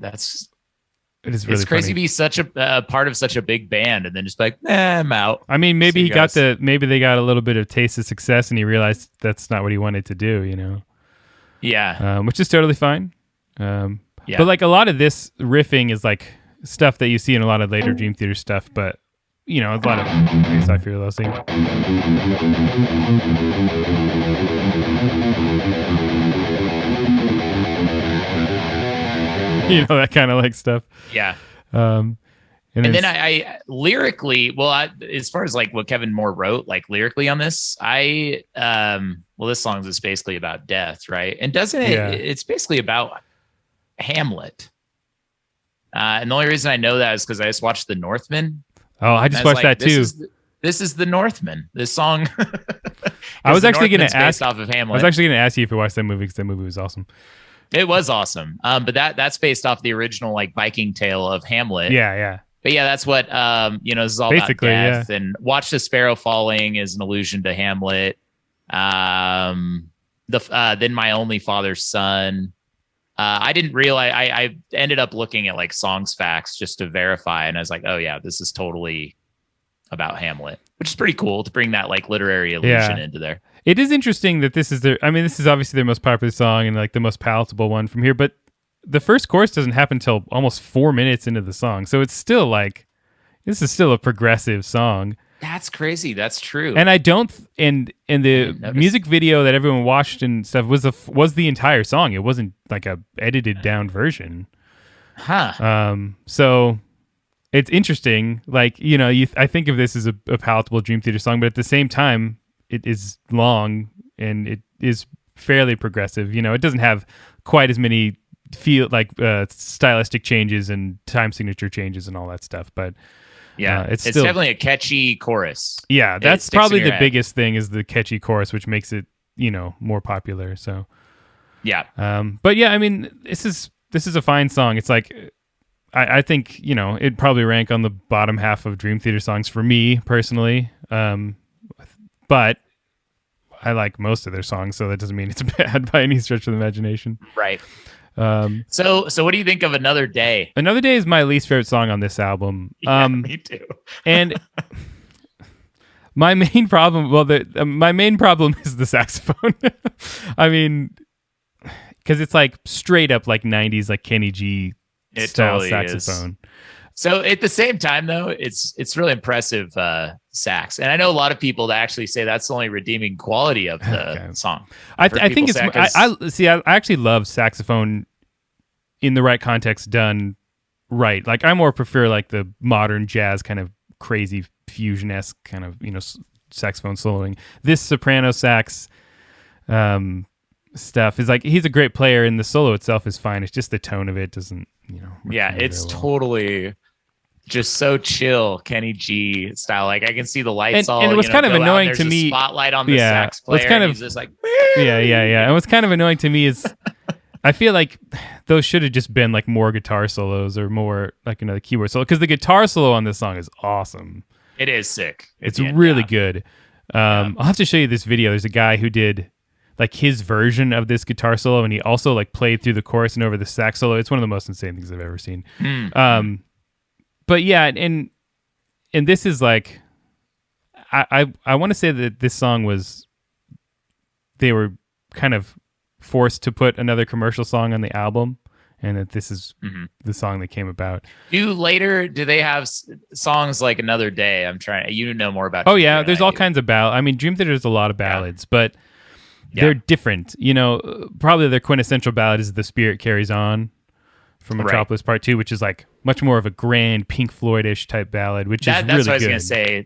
it is really it's crazy funny. To be such a part of such a big band and then just like, I'm out. I mean, maybe maybe they got a little bit of taste of success and he realized that's not what he wanted to do, Yeah. Which is totally fine. But like a lot of this riffing is like stuff that you see in a lot of later Dream Theater stuff, but a lot of I Fear Losing. That kind of like stuff. Yeah. And then I lyrically, as far as like what Kevin Moore wrote, like lyrically on this, this song is basically about death, right? And doesn't it? Yeah. It's basically about Hamlet. And the only reason I know that is because I just watched The Northman. Oh, I just watched that too. This is The Northman. This song. I was actually going to ask off of Hamlet. I was actually going to ask you if you watched that movie because that movie was awesome. It was awesome. But that's based off the original like Viking tale of Hamlet. Yeah. But yeah, that's what this is all basically about death. Yeah. And Watch the Sparrow Falling is an allusion to Hamlet. Then My Only Father's Son. I didn't realize I ended up looking at like Songs Facts just to verify, and I was like, oh yeah, this is totally about Hamlet, which is pretty cool to bring that like literary allusion into there. It is interesting that this is this is obviously their most popular song and like the most palatable one from here, but the first chorus doesn't happen until almost 4 minutes into the song. So it's still like, this is still a progressive song. That's crazy. That's true. And and the music video that everyone watched and stuff was the entire song. It wasn't like a edited down version. Huh. So it's interesting. Like, I think of this as a palatable Dream Theater song, but at the same time, it is long and it is fairly progressive. It doesn't have quite as many stylistic changes and time signature changes and all that stuff, but yeah, it's still definitely a catchy chorus. Yeah, that's probably the biggest thing is the catchy chorus, which makes it more popular. So yeah, but yeah, I mean, this is a fine song. It's like I think it'd probably rank on the bottom half of Dream Theater songs for me personally. But I like most of their songs, so that doesn't mean it's bad by any stretch of the imagination. Right. So what do you think of Another Day? Another Day is my least favorite song on this album. Yeah, me too. And my main problem, my main problem is the saxophone. I mean, because it's like straight up like 90s, like Kenny G style totally saxophone. Is. So at the same time, though, it's really impressive sax, and I know a lot of people that actually say that's the only redeeming quality of the song. I think it's. I actually love saxophone in the right context done right. Like I more prefer like the modern jazz kind of crazy fusion-esque kind of saxophone soloing. This soprano sax stuff is like he's a great player, and the solo itself is fine. It's just the tone of it doesn't. Yeah, it's totally just so chill, Kenny G style. Like I can see the lights and it was kind of annoying to me. Spotlight on the sax player. Kind of, he's just like, yeah. And what's kind of annoying to me is, I feel like those should have just been like more guitar solos or more like another keyboard solo, because the guitar solo on this song is awesome. It is sick. It's really good. I'll have to show you this video. There's a guy who did like his version of this guitar solo, and he also like played through the chorus and over the sax solo. It's one of the most insane things I've ever seen. But yeah, and this is like, I want to say that this song they were kind of forced to put another commercial song on the album, and that this is the song that came about. Do they have songs like Another Day? I'm trying, you know more about. Oh yeah, there's all kinds of ballads. I mean, Dream Theater is a lot of ballads, but they're different. You know, probably their quintessential ballad is The Spirit Carries On from Metropolis Part 2, which is like much more of a grand Pink Floyd-ish type ballad, which is really good. That's what I was going to say.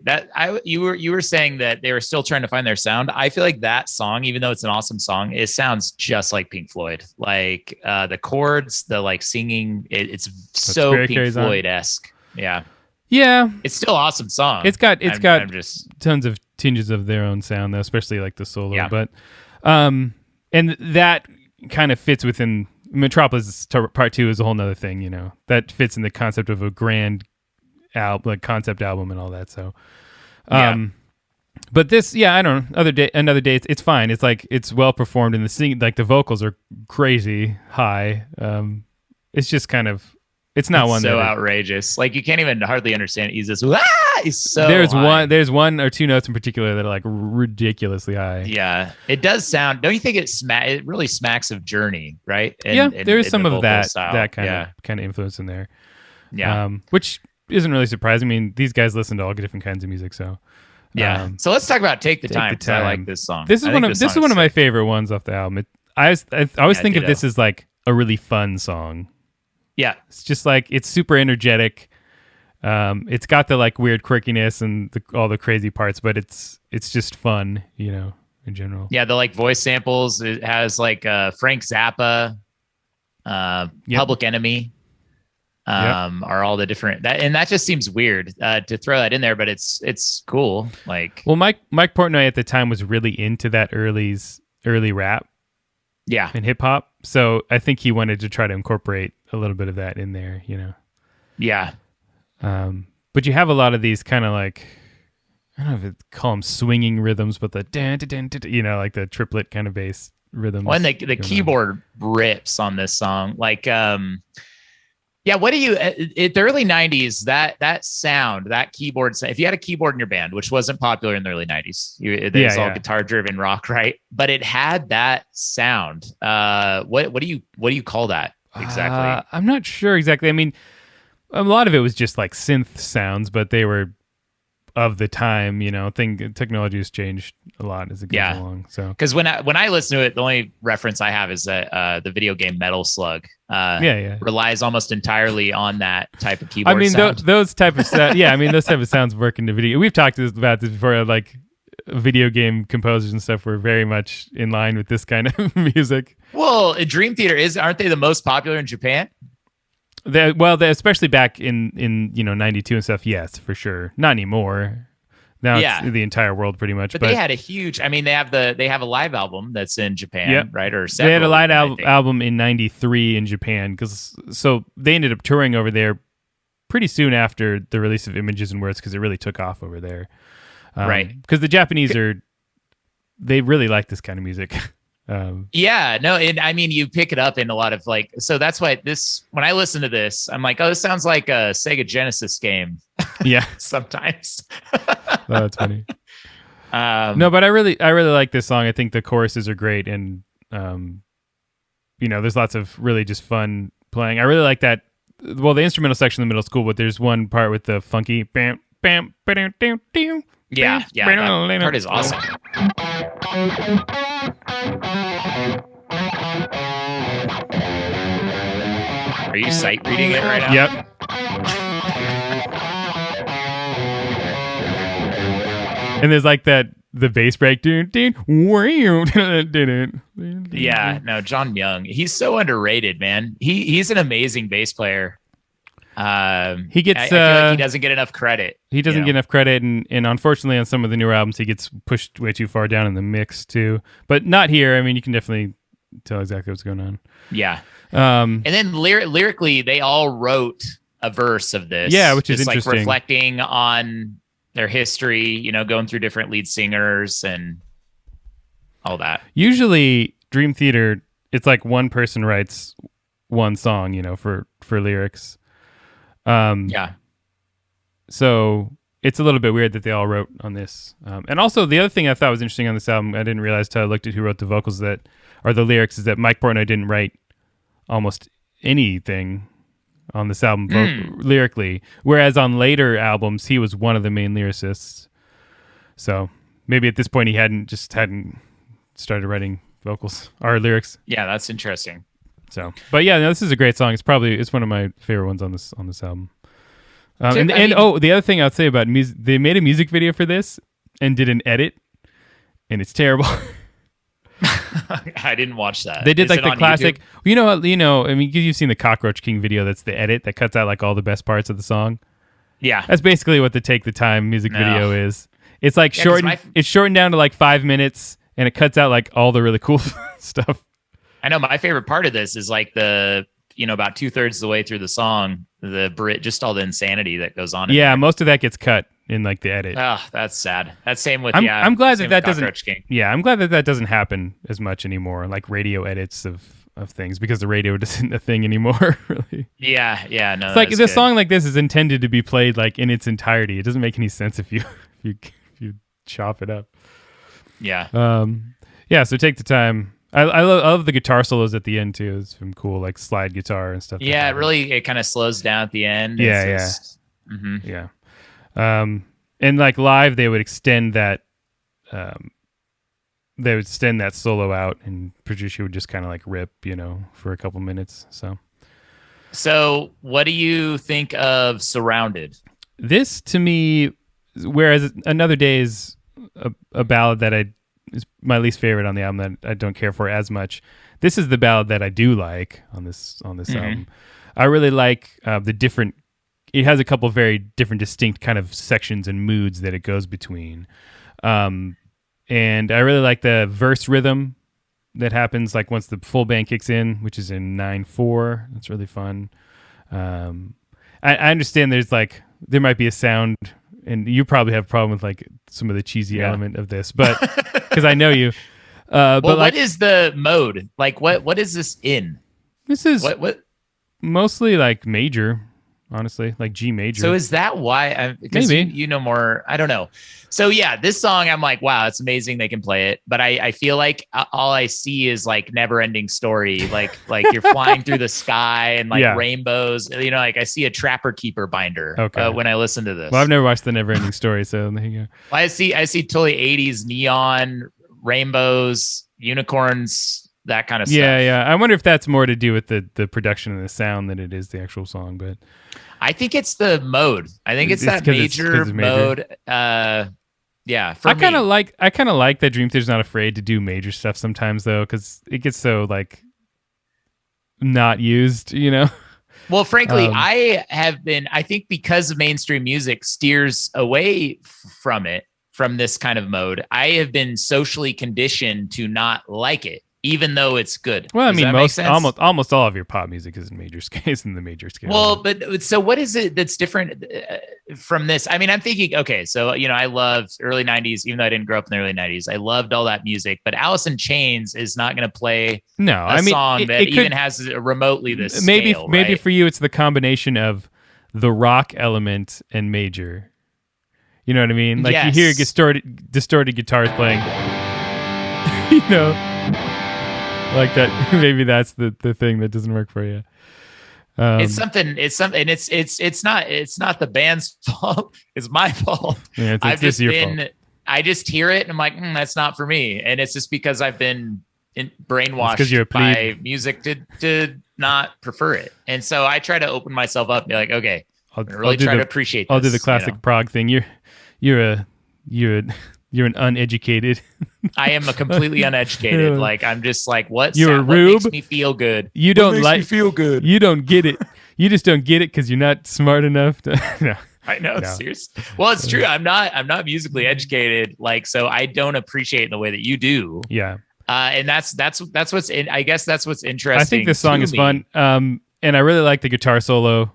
You were saying that they were still trying to find their sound. I feel like that song, even though it's an awesome song, it sounds just like Pink Floyd. Like the chords, the like singing, it's so Pink Floyd-esque. Yeah. Yeah. It's still an awesome song. It's got tons of tinges of their own sound, though, especially like the solo. Yeah. But and that kind of fits within Metropolis Part 2 is a whole nother thing, you know, that fits in the concept of a grand concept album and all that. So, but this, I don't know, Another Day, it's fine. It's like, it's well performed, and the singing, like the vocals are crazy high. It's just kind of, it's not so outrageous. Like you can't even hardly understand it. He's just, he's so there's one or two notes in particular that are like ridiculously high. Yeah, it does sound. Don't you think it really smacks of Journey, right? There is some of that kind of influence in there. Yeah, which isn't really surprising. I mean, these guys listen to all different kinds of music, so yeah. So let's talk about Take the Time. I like this song. This is one of my favorite ones off the album. I always think of this as like a really fun song. Yeah, it's just like, it's super energetic. It's got the like weird quirkiness and all the crazy parts, but it's just fun, you know, in general. Yeah, the like voice samples. It has like Frank Zappa, Public Enemy, are all the different that just seems weird to throw that in there, but it's cool. Like, well, Mike Portnoy at the time was really into that early rap. Yeah, and hip hop. So I think he wanted to try to incorporate a little bit of that in there, you know? Yeah. But you have a lot of these kind of like, I don't know if it call them swinging rhythms, but the you know, like the triplet kind of bass rhythms. Well, and the keyboard rips on this song. Like, what do you, at the early 90s, that sound, that keyboard sound, if you had a keyboard in your band, which wasn't popular in the early 90s, it was all guitar driven rock, right? But it had that sound. What do you call that exactly? I'm not sure exactly. I mean, a lot of it was just like synth sounds, but they were of the time, you know. Technology has changed a lot as it goes along. So, because when I listen to it, the only reference I have is that the video game Metal Slug relies almost entirely on that type of keyboard. I mean, sound. those type of those type of sounds work in the video. We've talked about this before. Like, video game composers and stuff were very much in line with this kind of music. Well, Dream Theater aren't they the most popular in Japan? Especially back in 92 and stuff. Yes, for sure. Not anymore. Now it's the entire world pretty much. But they had a huge. I mean, they have a live album that's in Japan, right? Or they had a live album in '93 in Japan, so they ended up touring over there pretty soon after the release of Images and Words, because it really took off over there. Right. Because the Japanese they really like this kind of music. And I mean, you pick it up in a lot of like, so that's why when I listen to this, I'm like, oh, this sounds like a Sega Genesis game. Yeah. Sometimes. Oh, that's funny. No, but I really like this song. I think the choruses are great, and there's lots of really just fun playing. I really like that. Well, the instrumental section in the middle is cool, but there's one part with the funky bam bam bam bam bam. Yeah, that part is awesome. Are you sight reading it right now? Yep. And there's like the bass break. Yeah, no, John Young. He's so underrated, man. He's an amazing bass player. He gets. I feel like he doesn't get enough credit. He doesn't get enough credit, and unfortunately, on some of the newer albums, he gets pushed way too far down in the mix too. But not here. I mean, you can definitely tell exactly what's going on. Yeah. And then lyrically, they all wrote a verse of this. Yeah, which is just interesting. Like reflecting on their history, going through different lead singers and all that. Usually, Dream Theater, it's like one person writes one song, for lyrics. Yeah. So it's a little bit weird that they all wrote on this. And also the other thing I thought was interesting on this album, I didn't realize till I looked at who wrote the vocals or the lyrics, is that Mike Portnoy didn't write almost anything on this album lyrically, whereas on later albums he was one of the main lyricists. So maybe at this point he hadn't started writing vocals or lyrics. Yeah, that's interesting. So, but yeah, no, this is a great song. It's one of my favorite ones on this album. The other thing I'd say about music, they made a music video for this and did an edit, and it's terrible. I didn't watch that. They did like the classic. YouTube? I mean, you've seen the Cockroach King video. That's the edit that cuts out like all the best parts of the song. Yeah, that's basically what the Take the Time music video is. It's like shortened. It's shortened down to like 5 minutes, and it cuts out like all the really cool stuff. I know my favorite part of this is like about 2/3 of the way through the song, just all the insanity that goes on. Yeah, most of that gets cut in like the edit. Oh, that's sad. That's same with I'm glad that Cockroach King. Yeah, I'm glad that doesn't happen as much anymore, like radio edits of things, because the radio isn't a thing anymore, really. Yeah, no. It's like this song like this is intended to be played like in its entirety. It doesn't make any sense if you chop it up. Yeah. So Take the Time. I love the guitar solos at the end too. It's some cool like slide guitar and stuff. Yeah, it kind of slows down at the end. Yeah. And like live, they would extend that. They would extend that solo out, and Petrucci would just kind of like rip, for a couple minutes. So what do you think of Surrounded? This to me, whereas Another Day is a ballad that is my least favorite on the album, that I don't care for as much. This is the ballad that I do like on this album. I really like the different. It has a couple very different, distinct kind of sections and moods that it goes between, and I really like the verse rhythm that happens like once the full band kicks in, which is in 9/4. That's really fun. I understand there might be a sound. And you probably have a problem with like some of the cheesy element of this, but because I know you. But what is the mode? Like, what is this in? This is what mostly like major, honestly, like G major. So is that why? Maybe you know more. I don't know. So yeah, this song, I'm like, wow, it's amazing they can play it. But I feel like all I see is like never ending story. Like you're flying through the sky and like rainbows. Like I see a Trapper Keeper binder when I listen to this. Well, I've never watched the Never Ending Story, so there you go. Well, I see totally 80s neon, rainbows, unicorns, that kind of stuff. Yeah. I wonder if that's more to do with the production and the sound than it is the actual song, but I think it's the mode. I think it's that major mode. Yeah, I kind of like that Dream Theater's not afraid to do major stuff sometimes though, because it gets so like not used, Well, frankly, I think because of mainstream music steers away from this kind of mode, I have been socially conditioned to not like it, even though it's good. Well, I mean, almost all of your pop music is in major scales in the major scale. Well, but so what is it that's different from this? I mean, I'm thinking, okay, so, I loved early 90s, even though I didn't grow up in the early 90s. I loved all that music, but Alice in Chains is not going to play song that even has remotely this scale, maybe for you, it's the combination of the rock element and major. You know what I mean? Like you hear distorted guitars playing, like that. Maybe that's the thing that doesn't work for you. It's not the band's fault. It's my fault. Yeah, it's your fault. I just hear it and I'm like, that's not for me. And it's just because I've been brainwashed by music to not prefer it. And so I try to open myself up and be like, okay, I'll try to appreciate this. I'll do the classic prog thing. You're an uneducated. I am a completely uneducated. Like I'm just like, what makes me feel good? You don't me feel good. You don't get it. You just don't get it because you're not smart enough to. No. I know, seriously. Well, it's true. I'm not musically educated, so I don't appreciate it in the way that you do. Yeah. And that's what's in. I guess that's what's interesting. I think this song is fun. And I really like the guitar solo.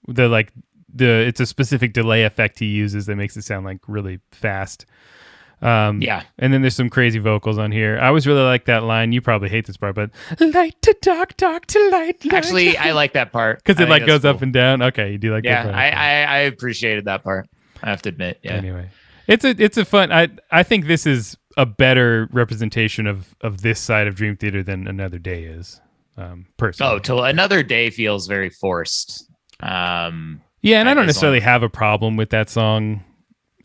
It's a specific delay effect he uses that makes it sound like really fast. And then there's some crazy vocals on here. I always really like that line. You probably hate this part, but light to dark, dark to light. Actually, I like that part because it goes cool. Up and down. Okay, you do like that part. I appreciated that part. I have to admit. Yeah. Anyway, it's a fun. I think this is a better representation of this side of Dream Theater than Another Day is. Personally. Another Day feels very forced. Yeah, and I don't necessarily have a problem with that song.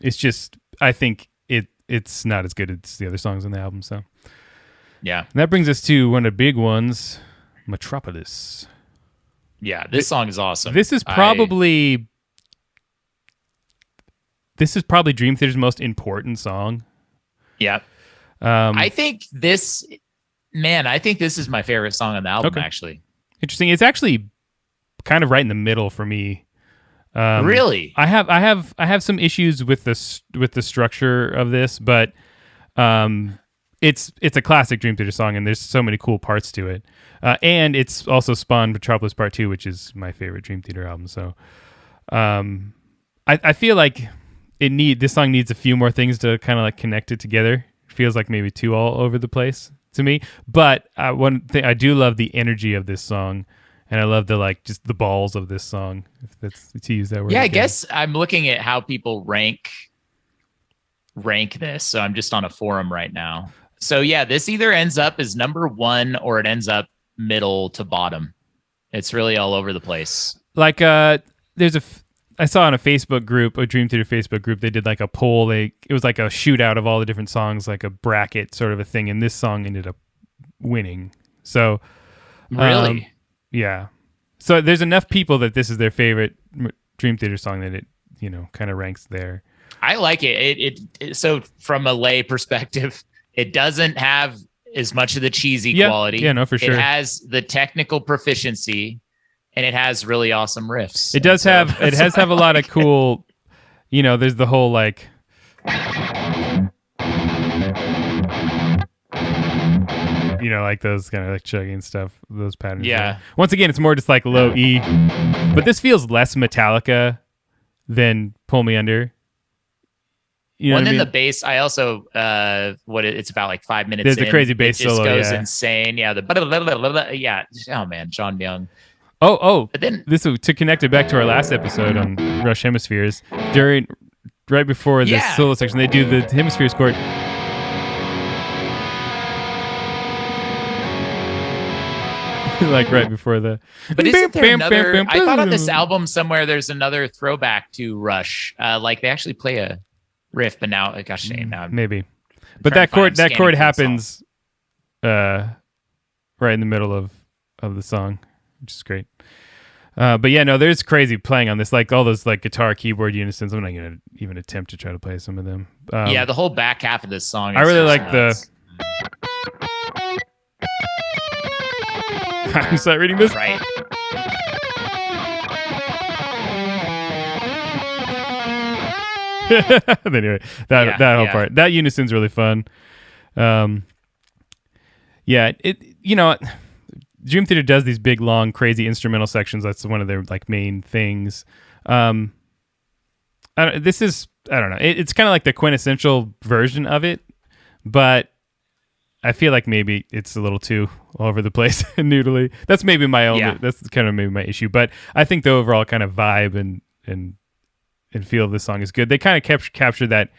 It's just I think it's not as good as the other songs on the album. So yeah, and that brings us to one of the big ones, Metropolis. Yeah, this song is awesome. This is probably Dream Theater's most important song. Yeah, I think this is my favorite song on the album. Okay. Actually, interesting. It's actually kind of right in the middle for me. Really, I have some issues with the structure of this, but it's a classic Dream Theater song, and there's so many cool parts to it. And it's also spawned Metropolis Part 2, which is my favorite Dream Theater album. So, I feel like this song needs a few more things to kind of like connect it together. It feels like maybe too all over the place to me. But one thing I do love the energy of this song. And I love just the balls of this song, if that's to use that word. Yeah, again. I guess I'm looking at how people rank this. So I'm just on a forum right now. So yeah, this either ends up as number 1 or it ends up middle to bottom. It's really all over the place. Like I saw on a Facebook group, a Dream Theater Facebook group, they did like a poll. It was like a shootout of all the different songs, like a bracket sort of a thing, and this song ended up winning. So really. Yeah. So there's enough people that this is their favorite Dream Theater song that it, kind of ranks there. I like it. So from a lay perspective, it doesn't have as much of the cheesy quality. Yeah, no, for sure. It has the technical proficiency and it has really awesome riffs. It does have a lot of cool, there's the whole like like those kind of like chugging stuff, those patterns. Yeah. There. Once again, it's more just like low E, but this feels less Metallica than Pull Me Under. The bass, I also it's about like 5 minutes. There's a crazy bass solo. It just goes insane. Yeah. Yeah. Oh man, Sean Young. Oh. But then to connect it back to our last episode on Rush Hemispheres, right before the solo section, they do the Hemispheres chord. Like right before the. But isn't there another? I thought on this album somewhere there's another throwback to Rush. Like they actually play a riff, but now, gosh, now maybe. But that chord happens, right in the middle of the song, which is great. But yeah, no, there's crazy playing on this, like all those like guitar keyboard unisons. I'm not gonna even attempt to try to play some of them. The whole back half of this song. I really like nuts. I'm start reading this. Right. Anyway, that whole part, that unison's really fun. Dream Theater does these big, long, crazy instrumental sections. That's one of their like main things. I don't know. It's kind of like the quintessential version of it, but I feel like maybe it's a little too all over the place and noodly. That's maybe my own. Yeah. That's kind of maybe my issue. But I think the overall kind of vibe and feel of the song is good. They kind of capture that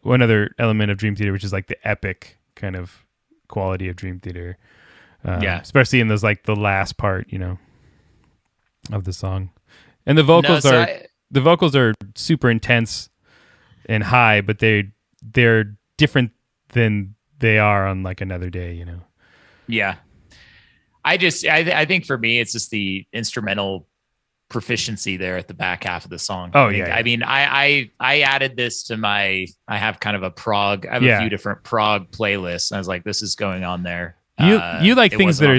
one other element of Dream Theater, which is like the epic kind of quality of Dream Theater. Especially in those like the last part, of the song. And the vocals are super intense and high, but they're different than they are on like Another Day, Yeah. I think for me, it's just the instrumental proficiency there at the back half of the song. Oh, yeah. I mean, I added this to I have kind of a Prog, I have a few different Prog playlists. And I was like, this is going on there. You like things that are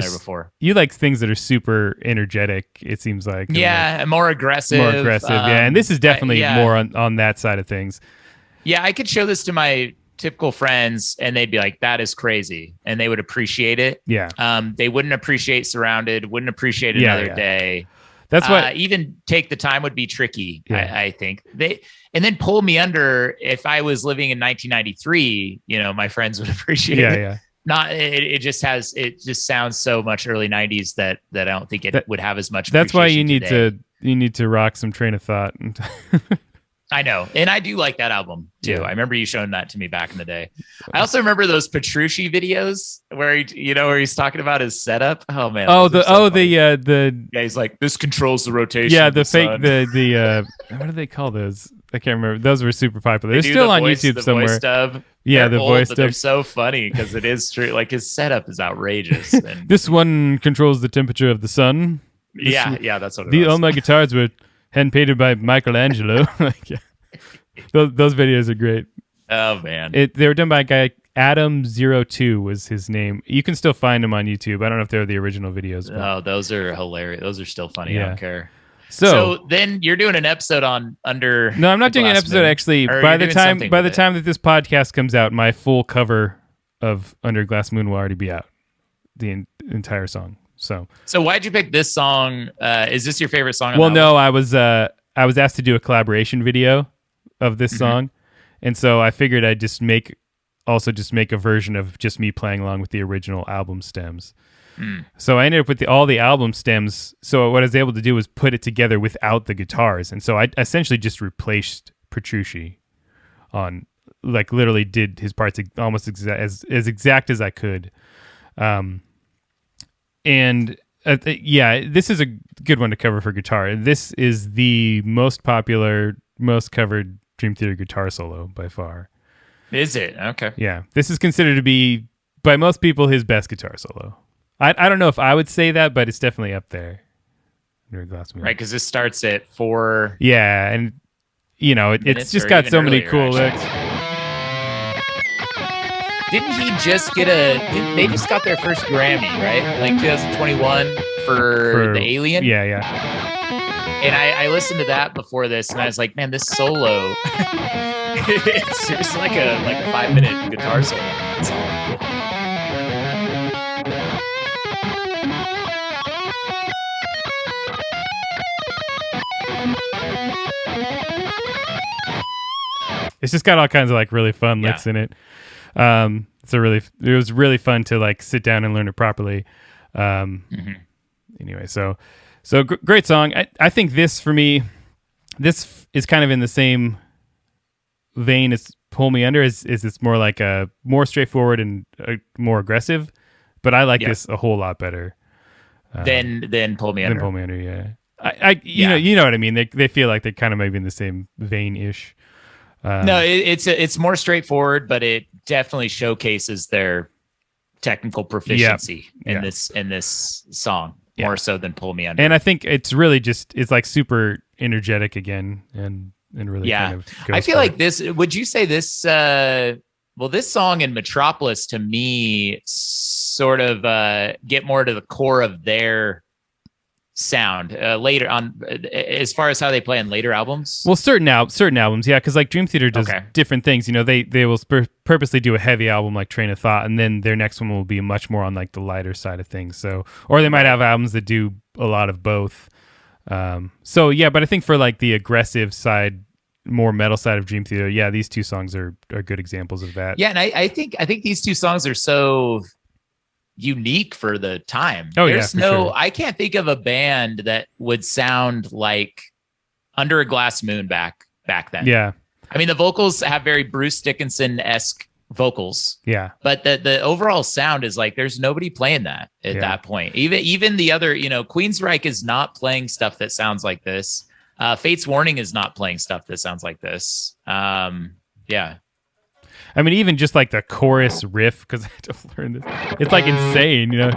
you like things that are super energetic, it seems like. Yeah, more aggressive. And this is definitely more on that side of things. Yeah, I could show this to my typical friends and they'd be like, that is crazy, and they would appreciate it. They wouldn't appreciate Surrounded, wouldn't appreciate Another Day. That's what even Take the Time would be tricky. I think and then Pull Me Under, if I was living in 1993, my friends would appreciate it. Not it just sounds so much early 90s that I don't think it would have as much. That's why you need to rock some Train of Thought. I know. And I do like that album too. Yeah. I remember you showing that to me back in the day. I also remember those Petrucci videos where where he's talking about his setup. Oh man. The he's like, this controls the rotation. Yeah, the fake sun. What do they call those? I can't remember. Those were super popular. They're still on YouTube somewhere. Voice dub. Yeah, they're the old, voice but dub. They're so funny because it is true. Like his setup is outrageous. And this one controls the temperature of the sun. Yeah, that's what it was. All my guitars were hand painted by Michelangelo. Those videos are great. Oh man, they were done by a guy. Adam02 was his name. You can still find him on YouTube. I don't know if they're the original videos. But... Oh, those are hilarious. Those are still funny. I don't care. So then you're doing an episode on Under. No, I'm not doing an episode actually. By the time that this podcast comes out, my full cover of Under a Glass Moon will already be out. The entire song. So why'd you pick this song? Is this your favorite song? Well, no, I was asked to do a collaboration video of this song, and so I figured I'd just make a version of just me playing along with the original album stems. So I ended up with all the album stems. So what I was able to do was put it together without the guitars. And so I essentially just replaced Petrucci on, like, literally did his parts almost as exact as I could. And this is a good one to cover for guitar. This is the most popular, most covered Dream Theater guitar solo by far. Is it? Okay. Yeah. This is considered to be, by most people, his best guitar solo. I don't know if I would say that, but it's definitely up there. Right, because this starts at 4. Yeah, and it's just got so many cool licks. Didn't he just get they just got their first Grammy, right? Like 2021 for The Alien? Yeah. And I listened to that before this, and I was like, man, this solo, it's just like a 5-minute guitar solo. That's all. It's just got all kinds of like really fun licks in it. It was really fun to like sit down and learn it properly. Anyway, so great song. I think this for me, this is kind of in the same vein as Pull Me Under. Is it's more like a more straightforward and more aggressive, but I like this a whole lot better than Pull Me Under. Than Pull Me Under, yeah. You know what I mean. They feel like they're kind of maybe in the same vein ish. No, it's more straightforward, but it definitely showcases their technical proficiency in this song more so than Pull Me Under. And I think it's really it's like super energetic again and really kind of goes I feel like this. Would you say this? This song in Metropolis to me sort of get more to the core of their sound later on, as far as how they play on later albums. Well, certain albums, yeah, because like Dream Theater does different things. They will purposely do a heavy album like Train of Thought, and then their next one will be much more on like the lighter side of things. So, or they might have albums that do a lot of both. But I think for like the aggressive side, more metal side of Dream Theater, these two songs are good examples of that. Yeah, and I think these two songs are so unique for the time. I can't think of a band that would sound like Under a Glass Moon back then. Yeah. I mean, the vocals have very Bruce Dickinson-esque vocals. Yeah. But the overall sound is like there's nobody playing that at that point. Even the other, Queensryche is not playing stuff that sounds like this. Fate's Warning is not playing stuff that sounds like this. I mean, even just like the chorus riff, because I had to learn this. It's like insane, I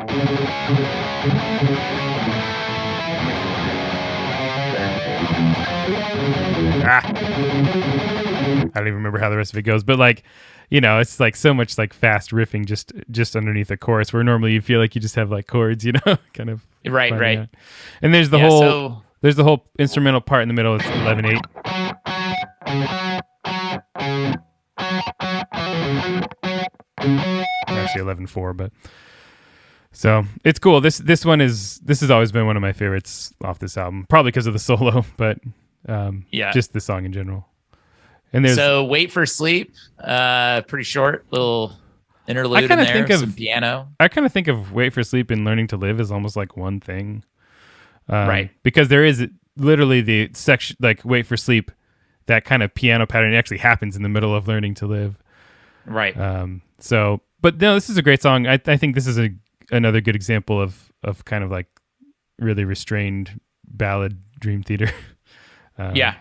don't even remember how the rest of it goes, but like, it's like so much like fast riffing just underneath the chorus, where normally you feel like you just have like chords, kind of. Right. Out. And there's the whole instrumental part in the middle. It's 11/8. Actually 11/4, but so it's cool. This has always been one of my favorites off this album, probably because of the solo, but just the song in general. And there's Wait for Sleep, pretty short little interlude in there, some piano. I kind of think of Wait for Sleep and Learning to Live as almost like one thing, right? Because there is literally the section like Wait for Sleep. that kind of piano pattern actually happens in the middle of Learning to Live. Right. But no, this is a great song. I think this is another good example of kind of like really restrained ballad Dream Theater. Yeah.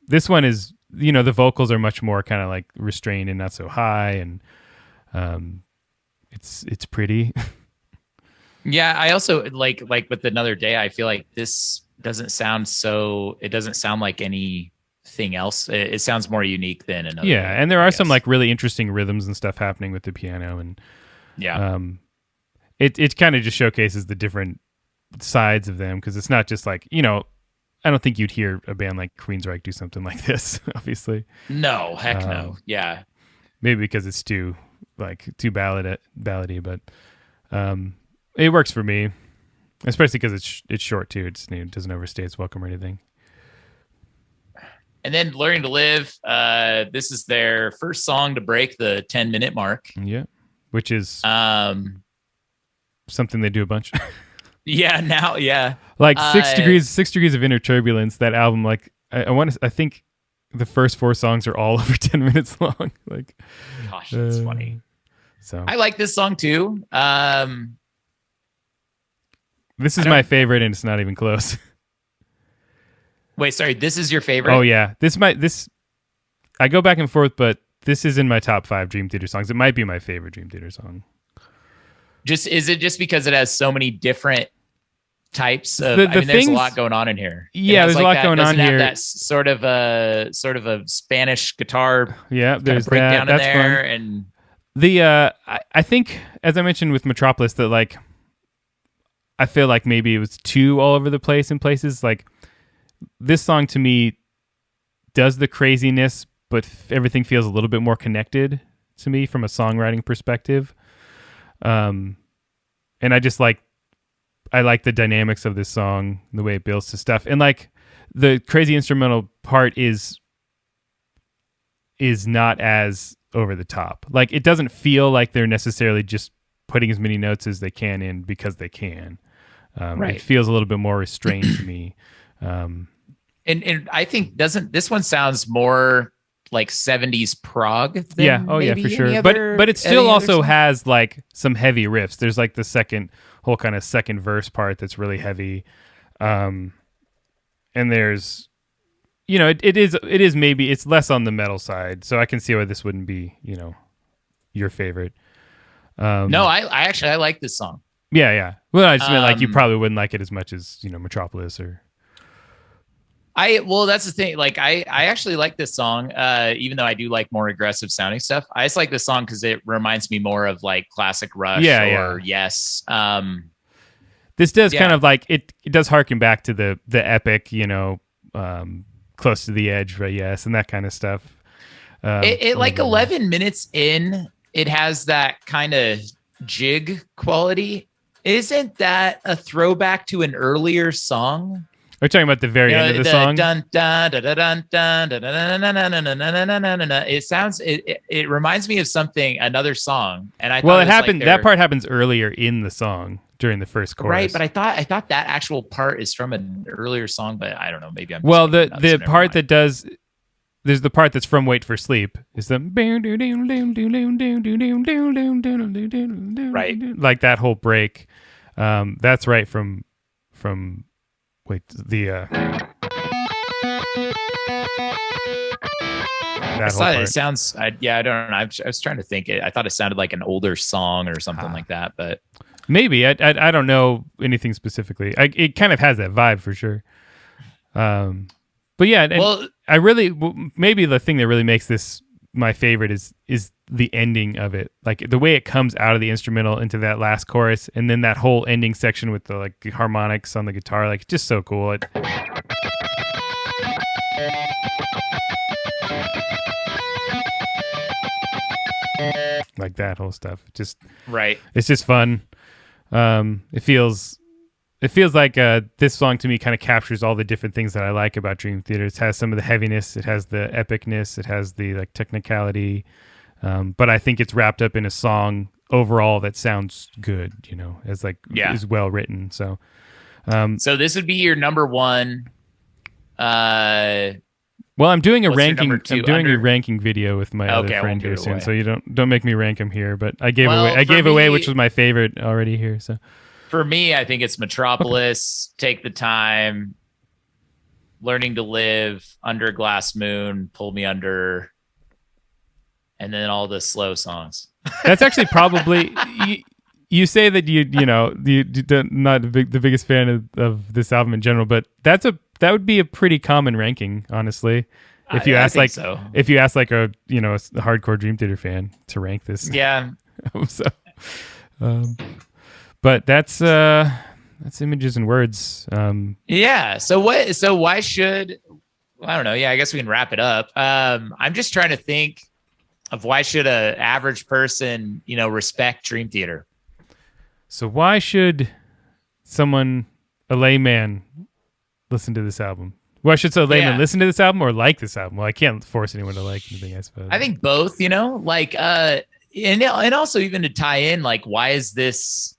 This one is, the vocals are much more kind of like restrained and not so high, and it's pretty. Yeah, I also like with Another Day, I feel like this doesn't sound like anything else. It sounds more unique than Another Day, and there are some like really interesting rhythms and stuff happening with the piano, and it kind of just showcases the different sides of them, because it's not just like, I don't think you'd hear a band like Queensryche do something like this, obviously. No, heck no. Yeah. Maybe because it's too ballady, but it works for me, especially because it's short too. It doesn't overstay its welcome or anything. And then Learning to Live, this is their first song to break the 10-minute mark. Yeah, which is something they do a bunch. Yeah, now, yeah. Like 6 degrees of inner turbulence. That album, like I think the first 4 songs are all over 10 minutes long. Like, gosh, that's funny. So I like this song too. This is my favorite, and it's not even close. Wait, sorry, this is your favorite? Oh yeah, I go back and forth, but this is in my top 5 Dream Theater songs. It might be my favorite Dream Theater song. Is it just because it has so many different types of? There's a lot going on in here. Yeah, there's a lot going on here. That sort of a Spanish guitar. Yeah, there's breakdown in That's there, fun. and the I think, as I mentioned with Metropolis, that like I feel like maybe it was too all over the place in places. Like this song to me does the craziness, but everything feels a little bit more connected to me from a songwriting perspective. And I like the dynamics of this song, the way it builds to stuff, and like the crazy instrumental part is not as over the top. Like it doesn't feel like they're necessarily just putting as many notes as they can in because they can. Right. It feels a little bit more restrained to me. And I think this one sounds more like 70s prog than yeah, oh yeah, for sure. But it still also has like some heavy riffs. There's like the whole kind of second verse part that's really heavy. And there's it is maybe it's less on the metal side, so I can see why this wouldn't be, your favorite. No, I actually like this song. Yeah. Well, I just meant like you probably wouldn't like it as much as, Metropolis or. That's the thing. Like I actually like this song, even though I do like more aggressive sounding stuff. I just like this song because it reminds me more of like classic Rush or Yes. This does kind of like it does harken back to the epic, Close to the Edge, right? Yes, and that kind of stuff. It like 11 minutes in, it has that kind of jig quality. Isn't that a throwback to an earlier song? We're talking about the very end of the song. Dun, dun, dun, dun, dun, dun, dun, dun, it sounds. It reminds me of another song, and I. Well, it happened. That part happens earlier in the song during the first chorus, right? But I thought that actual part is from an earlier song, but I don't know. Maybe I'm. Well, the part that does. There's the part that's from Wait for Sleep. Is the right, like that whole break. That's right from. Wait, the I thought it sounds. I don't know. I was trying to think. I thought it sounded like an older song or something like that, but maybe I don't know anything specifically. It kind of has that vibe for sure. But yeah, I really maybe the thing that really makes this my favorite is the ending of it, like the way it comes out of the instrumental into that last chorus, and then that whole ending section with the harmonics on the guitar, like just so cool. Like that whole stuff, just right. It's just fun. It feels like this song to me kind of captures all the different things that I like about Dream Theater. It has some of the heaviness, it has the epicness, it has the technicality, but I think it's wrapped up in a song overall that sounds good. Is well written. So, so this would be your number one Well, I'm doing a What's your ranking. number two? I'm doing a ranking video with my other Okay, I friend won't give here it soon, away. so you don't make me rank them here. But I gave Well, away. I for gave away me- which was my favorite already here. So For me, I think it's Metropolis, Take the Time, Learning to Live, Under a Glass Moon, Pull Me Under, and then all the slow songs. that's actually probably. You say that you not the biggest fan of this album in general, but that would be a pretty common ranking, honestly. If you I ask think like so. if you ask like a hardcore Dream Theater fan to rank this, Yeah. so, but that's images and words. Yeah. So why should I don't know. Yeah, I guess we can wrap it up. I'm just trying to think of why should a average person, respect Dream Theater? So why should a layman, listen to this album? Why should a layman listen to this album or like this album? Well, I can't force anyone to like anything, I suppose. I think both, and also even to tie in, like, why is this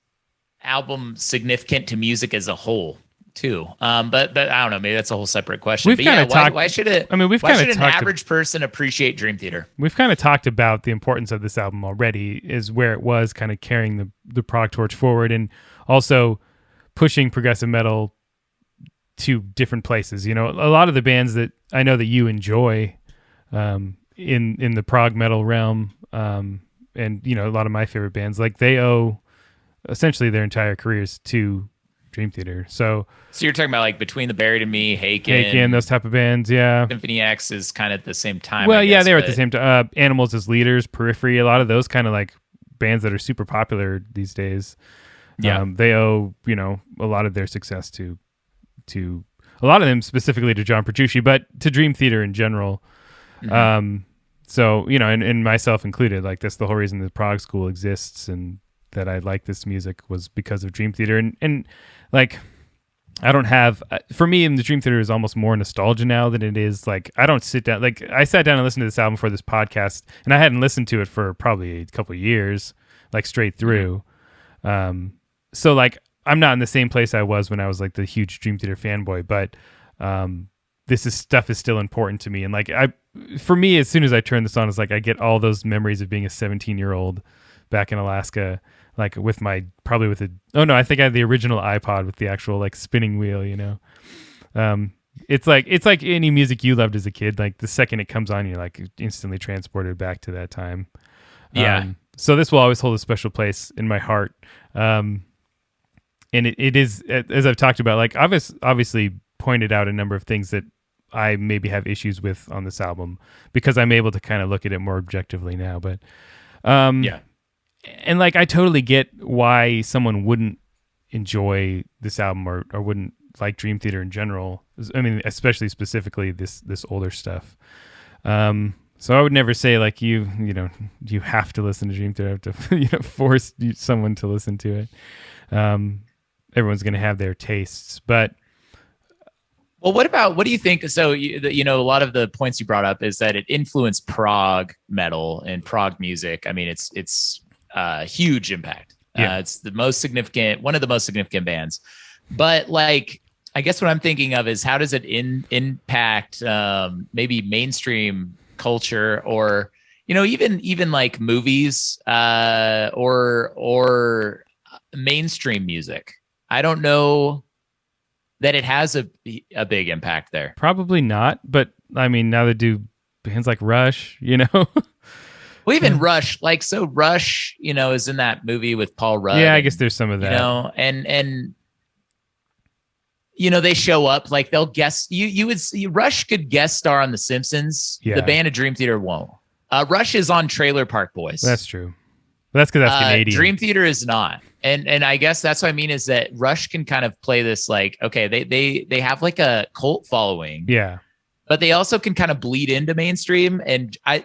album significant to music as a whole too? But I don't know, maybe that's a whole separate question. We've kind of talked. Why should an average person appreciate Dream Theater? We've kind of talked about the importance of this album already, is where it was kind of carrying the prog torch forward and also pushing progressive metal to different places. A lot of the bands that I know that you enjoy in the prog metal realm, and a lot of my favorite bands, like they owe essentially their entire careers to Dream Theater. So you're talking about like Between the Buried and Me, Haken, those type of bands, yeah. Symphony X is kind of at the same time. Well, I guess, they were at the same time. Animals as Leaders, Periphery, a lot of those kind of like bands that are super popular these days. Yeah, they owe a lot of their success to a lot of them specifically to John Petrucci, but to Dream Theater in general. Mm-hmm. So and myself included, like that's the whole reason the Prog School exists and that I like this music was because of Dream Theater. And like, I don't have, for me, in the Dream Theater is almost more nostalgia now than it is like, I don't sit down, like I sat down and listened to this album for this podcast and I hadn't listened to it for probably a couple of years, like straight through. So like, I'm not in the same place I was when I was like the huge Dream Theater fanboy, but stuff is still important to me. And like, for me, as soon as I turn this on, it's like, I get all those memories of being a 17-year-old back in Alaska, like with I think I had the original iPod with the actual like spinning wheel, It's like any music you loved as a kid, like the second it comes on, you're like instantly transported back to that time. Yeah. So this will always hold a special place in my heart. And it is, as I've talked about, like obviously pointed out a number of things that I maybe have issues with on this album because I'm able to kind of look at it more objectively now, but yeah. And like, I totally get why someone wouldn't enjoy this album or wouldn't like Dream Theater in general. I mean, especially specifically this older stuff. So I would never say like you have to listen to Dream Theater, have to force someone to listen to it. Everyone's going to have their tastes, but. Well, what do you think? So, a lot of the points you brought up is that it influenced prog metal and prog music. I mean, it's a huge impact. Yeah. It's one of the most significant bands. But like, I guess what I'm thinking of is how does it impact maybe mainstream culture or, even like movies or mainstream music? I don't know that it has a big impact there. Probably not, but I mean, now they do bands like Rush, Well, even Rush, Rush, is in that movie with Paul Rudd. Yeah, I guess there's some of that. And they show up, like they'll guest. You would see Rush could guest star on The Simpsons. Yeah. The band of Dream Theater won't. Rush is on Trailer Park Boys. That's true. But that's because that's Canadian. Dream Theater is not. And I guess that's what I mean is that Rush can kind of play this like, okay, they have like a cult following. Yeah. But they also can kind of bleed into mainstream. And I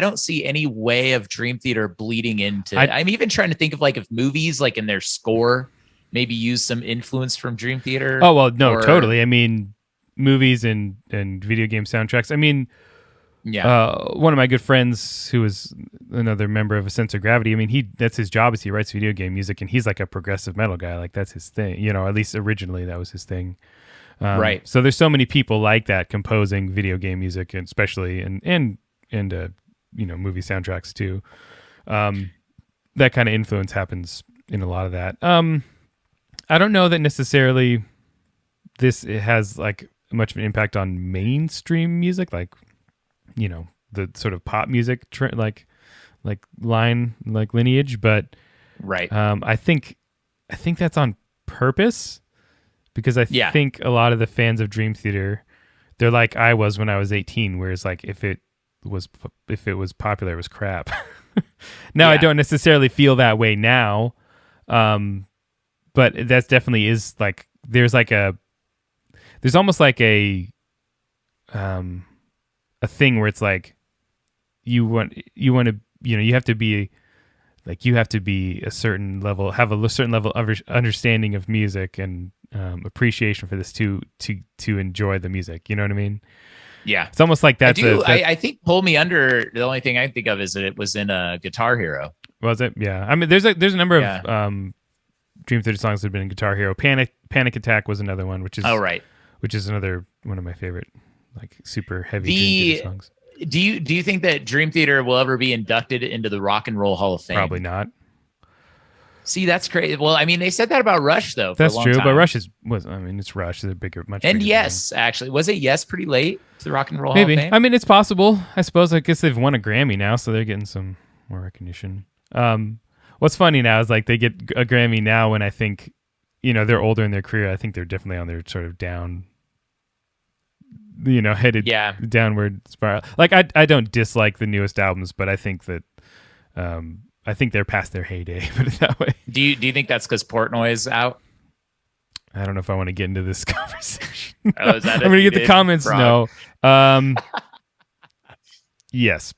don't see any way of Dream Theater bleeding into. I'm even trying to think of like if movies like in their score maybe use some influence from Dream Theater. Oh, well, no, totally. I mean, movies and video game soundtracks. I mean, yeah. One of my good friends who is another member of A Sense of Gravity, I mean, that's his job is he writes video game music and he's like a progressive metal guy. Like that's his thing, at least originally that was his thing. Right. So there's so many people like that composing video game music, and especially and movie soundtracks too. That kind of influence happens in a lot of that. I don't know that necessarily it has like much of an impact on mainstream music, like the sort of pop music like lineage, but right. I think that's on purpose, because I think a lot of the fans of Dream Theater, they're like I was when I was 18, whereas like if it was popular, it was crap. Now I don't necessarily feel that way now, but that definitely is like there's almost like a thing where it's like you have to be a certain level, have a certain level of understanding of music and appreciation for this to enjoy the music. You know what I mean? Yeah. It's almost like that's I think Pull Me Under, the only thing I think of is that it was in a Guitar Hero. Was it? Yeah. I mean, there's a number of Dream Theater songs that have been in Guitar Hero. Panic Attack was another one, which is which is another one of my favorite, like super heavy Dream Theater songs. Do you think that Dream Theater will ever be inducted into the Rock and Roll Hall of Fame? Probably not. See, that's crazy. Well, I mean, they said that about Rush though. That's true, but Rush it's Rush. They're bigger, much. And bigger Yes, actually, was it Yes pretty late to the Rock and Roll Maybe. Hall of Fame? I mean, it's possible. I suppose. I guess they've won a Grammy now, so they're getting some more recognition. What's funny now is like they get a Grammy now when I think, they're older in their career. I think they're definitely on their sort of down, headed downward spiral. Like I don't dislike the newest albums, but I think that I think they're past their heyday, put it that way. Do you think that's because Portnoy's out? I don't know if I want to get into this conversation. Oh, is that I'm going to get the comments. Prog? No. Yes.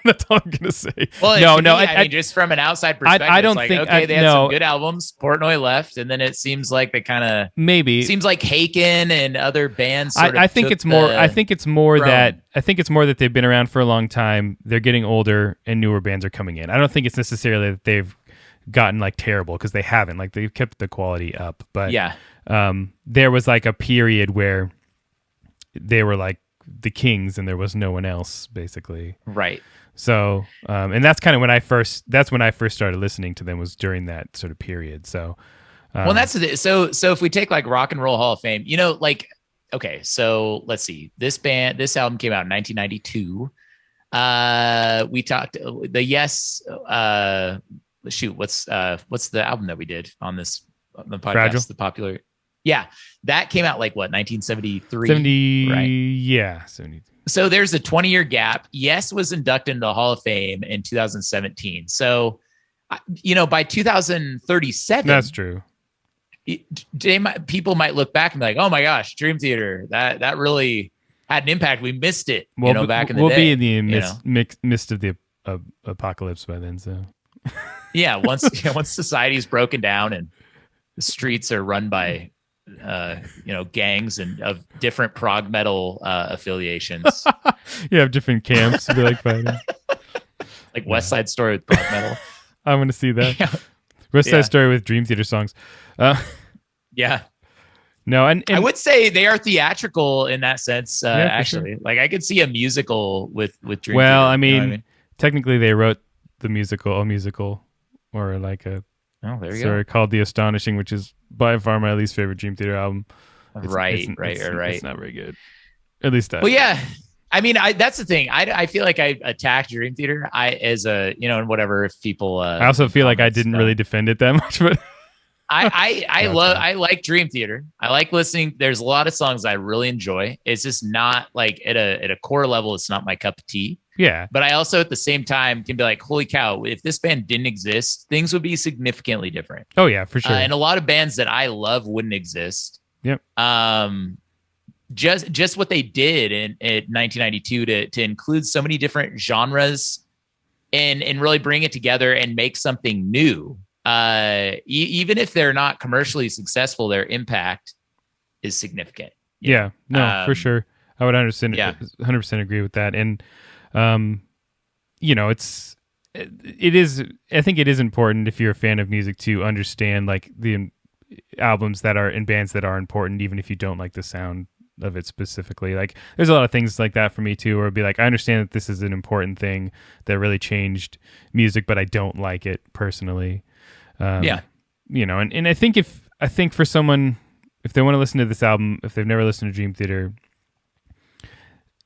That's all I'm going to say. Well, I mean, just from an outside perspective, I don't it's think... like, okay, they had some good albums. Portnoy left, and then it seems like they kind of... Maybe. Seems like Haken and other bands I think it's more that they've been around for a long time. They're getting older, and newer bands are coming in. I don't think it's necessarily that they've gotten like terrible, because they haven't. Like they've kept the quality up. But there was like a period where they were like the kings, and there was no one else, basically. Right. So, and that's kind of when I first started listening to them, was during that sort of period. So, well, that's so if we take like Rock and Roll Hall of Fame, like, okay, so let's see, this album came out in 1992. We talked the Yes. What's the album that we did on the podcast? Fragile? The popular. Yeah, that came out like what, 1973? 70, right? Yeah, 70. So there's a 20-year gap. Yes was inducted into the Hall of Fame in 2017. So, by 2037, that's true. People might look back and be like, "Oh my gosh, Dream Theater, that really had an impact. We missed it." Back in the day, we'll be in the midst of the apocalypse by then. So, yeah, once society's broken down and the streets are run by gangs and of different prog metal affiliations. You have different camps to be like fighting. Like West Side Story with prog metal. I want to see that. Yeah. West Side Story with Dream Theater songs. Yeah. No, and I would say they are theatrical in that sense. Actually, sure. Like I could see a musical with Dream Theater. Well, I mean, technically they wrote a musical, or like a. Oh, there you go. Called The Astonishing, which is by far my least favorite Dream Theater album. Right. It's not very good. At least Well, yeah. I mean, that's the thing. I feel like I attacked Dream Theater. And whatever. If people, I also feel like I didn't really defend it that much, but I like Dream Theater. I like listening. There's a lot of songs I really enjoy. It's just not like at a core level. It's not my cup of tea. Yeah. But I also at the same time can be like, holy cow, if this band didn't exist, things would be significantly different. Oh yeah, for sure. And a lot of bands that I love wouldn't exist. Yep. Just what they did in 1992 to include so many different genres and really bring it together and make something new. Even if they're not commercially successful, their impact is significant. Yeah, no, for sure. I would understand. 100% agree with that. And, it is, I think it is important if you're a fan of music to understand like the albums that are in bands that are important, even if you don't like the sound of it specifically. Like there's a lot of things like that for me too, where it'd be like, I understand that this is an important thing that really changed music, but I don't like it personally. You know, and I think for someone, if they want to listen to this album, if they've never listened to Dream Theater,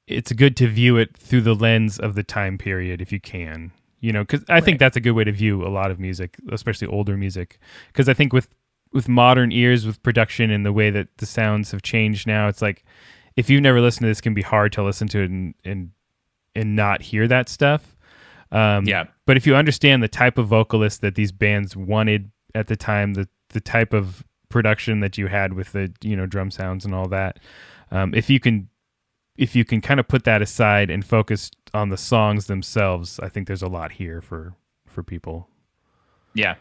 it's good to view it through the lens of the time period if you can, you know, because I think that's a good way to view a lot of music, especially older music. Because I think with modern ears, with production and the way that the sounds have changed now, it's like if you've never listened to this, it can be hard to listen to it and not hear that stuff. But if you understand the type of vocalist that these bands wanted at the time, the type of production that you had with the, you know, drum sounds and all that, if you can kind of put that aside and focus on the songs themselves, I think there's a lot here for people. Yeah.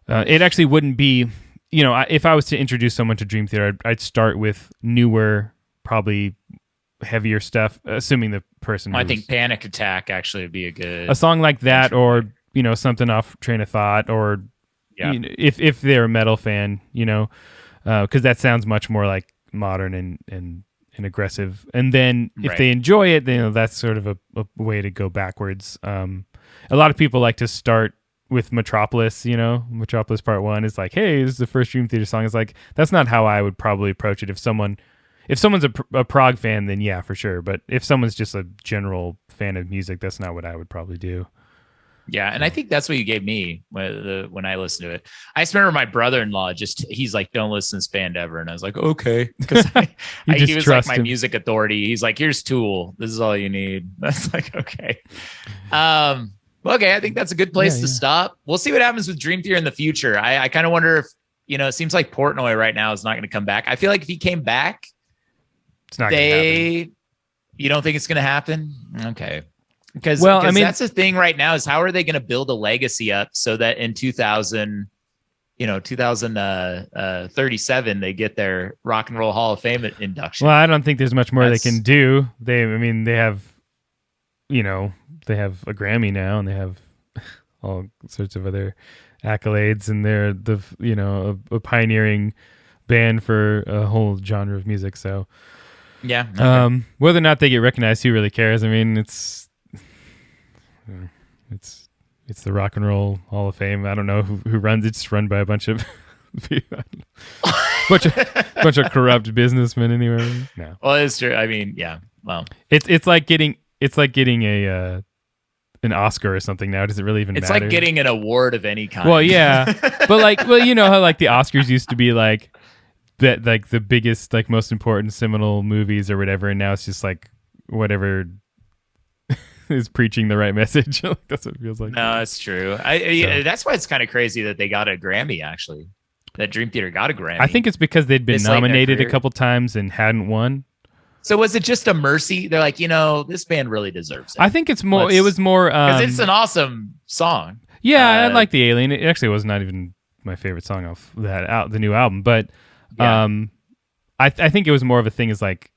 It actually wouldn't be, you know, if I was to introduce someone to Dream Theater, I'd start with newer, probably heavier stuff, assuming the person. I think Panic Attack actually would be a song like that, or, you know, something off Train of Thought, or you know, if they're a metal fan, you know, because that sounds much more like modern and aggressive. And then if they enjoy it, then, you know, that's sort of a way to go backwards. A lot of people like to start with Metropolis, you know, Metropolis Part 1 is like, hey, this is the first Dream Theater song. It's like, that's not how I would probably approach it. If someone's a prog fan, then yeah, for sure. But if someone's just a general fan of music, that's not what I would probably do. Yeah, and I think that's what you gave me when I listened to it. I just remember my brother-in-law he's like, don't listen to this band ever. And I was like, okay. Because he was like my music authority. He's like, here's Tool. This is all you need. That's like, okay. Okay, I think that's a good place to stop. We'll see what happens with Dream Theater in the future. I kind of wonder if, you know, it seems like Portnoy right now is not going to come back. I feel like if he came back, it's not going to happen. You don't think it's going to happen? Okay. Because that's the thing right now is how are they going to build a legacy up so that in 2037 they get their Rock and Roll Hall of Fame induction. Well, I don't think there's much more they can do. They have, you know, they have a Grammy now and they have all sorts of other accolades, and they're a pioneering band for a whole genre of music. So yeah, okay. Whether or not they get recognized, who really cares? I mean, it's the Rock and Roll Hall of Fame. I don't know who runs it. It's run by a bunch of bunch of corrupt businessmen anyway. No. Well, it's true. I mean, yeah. Well, it's like getting an Oscar or something now. Does it really even matter? It's like getting an award of any kind. Well, yeah. But you know how like the Oscars used to be like that, like the biggest, like most important seminal movies or whatever, and now it's just like whatever is preaching the right message. That's what it feels like. No, it's true. That's why it's kind of crazy that they got a Grammy, actually. That Dream Theater got a Grammy. I think it's because they'd been nominated a couple times and hadn't won. So was it just a mercy? They're like, you know, this band really deserves it. I think it's more. It was more because it's an awesome song. Yeah, I like the Alien. It actually was not even my favorite song off the new album, but I think it was more of a thing. Is like,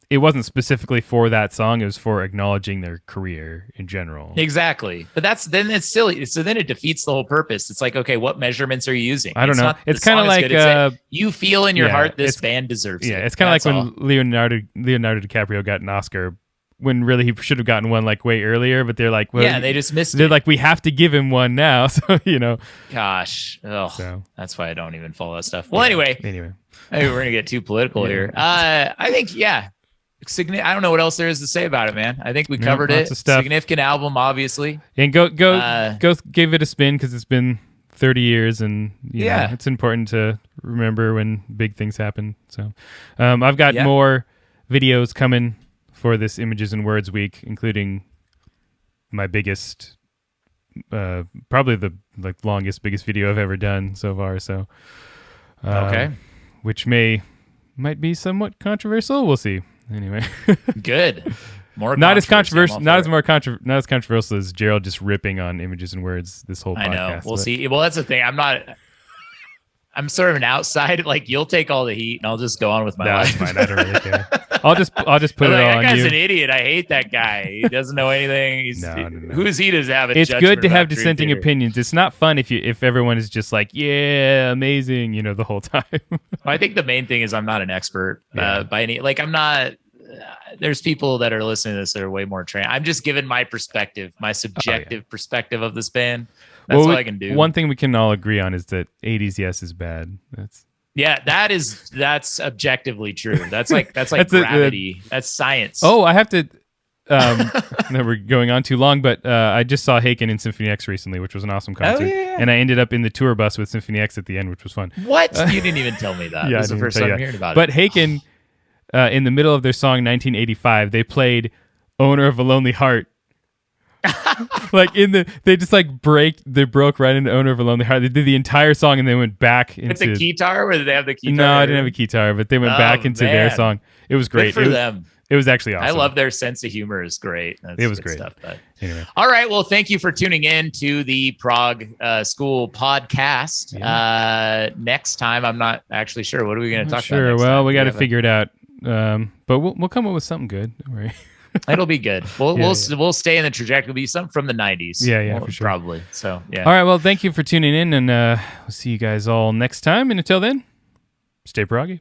it wasn't specifically for that song. It was for acknowledging their career in general. Exactly. But then it's silly. So then it defeats the whole purpose. It's like, okay, what measurements are you using? I don't know. It's kind of like you feel in your heart this band deserves it. Yeah, it's kind of like when Leonardo DiCaprio got an Oscar when really he should have gotten one like way earlier, but they're like, well, yeah, they just missed it. They're like, we have to give him one now. So, you know. Gosh. That's why I don't even follow that stuff. Well, anyway, we're going to get too political here. I think, I don't know what else there is to say about it, man. I think we covered it. Significant album, obviously. And go give it a spin because it's been 30 years, and you know, it's important to remember when big things happen. So, I've got more videos coming for this Images and Words week, including my biggest, probably the biggest video I've ever done so far. So, which might be somewhat controversial. We'll see. Anyway, good. Not as controversial as Gerald just ripping on Images and Words this whole podcast. I know. We'll see. Well, that's the thing. I'm sort of an outside. Like, you'll take all the heat, and I'll just go on with my life. That's fine. I don't really care. I'll just put it all that on guy's you. an idiot. I hate that guy. He doesn't know anything. No. Who is he to have a It's judgment good to have about Dream dissenting Theater? opinions. It's not fun if everyone is just like, yeah, amazing, the whole time. I think the main thing is I'm not an expert by any. Like I'm not. There's people that are listening to this that are way more trained. I'm just giving my perspective, my subjective perspective of this band. That's all I can do. One thing we can all agree on is that 80s Yes is bad. That's objectively true. That's like gravity. That's science. Oh, I have to. No, we're going on too long, but I just saw Haken in Symphony X recently, which was an awesome concert. And I ended up in the tour bus with Symphony X at the end, which was fun. What? You didn't even tell me that. This is the first time I'm hearing about But it. Haken, in the middle of their song 1985, they played "Owner of a Lonely Heart." Like they just broke right into "Owner of a Lonely Heart." They did the entire song and they went back into the guitar. Or did they have the guitar? No, I didn't have a guitar, but they went back into their song. It was great. Good for them. It was actually awesome. I love their sense of humor. Is great. That's it was good great stuff. But anyway. All right. Well, thank you for tuning in to the Prog School Podcast. Yeah. Next time, I'm not actually sure. What are we going to talk about? Sure. Next Well, time? we got to figure it out. But we'll come up with something good. Don't worry. It'll be good. We'll stay in the trajectory. It'll be something from the 90s. Yeah, for sure. Probably. So, yeah. All right. Well, thank you for tuning in, and we'll see you guys all next time. And until then, stay proggy.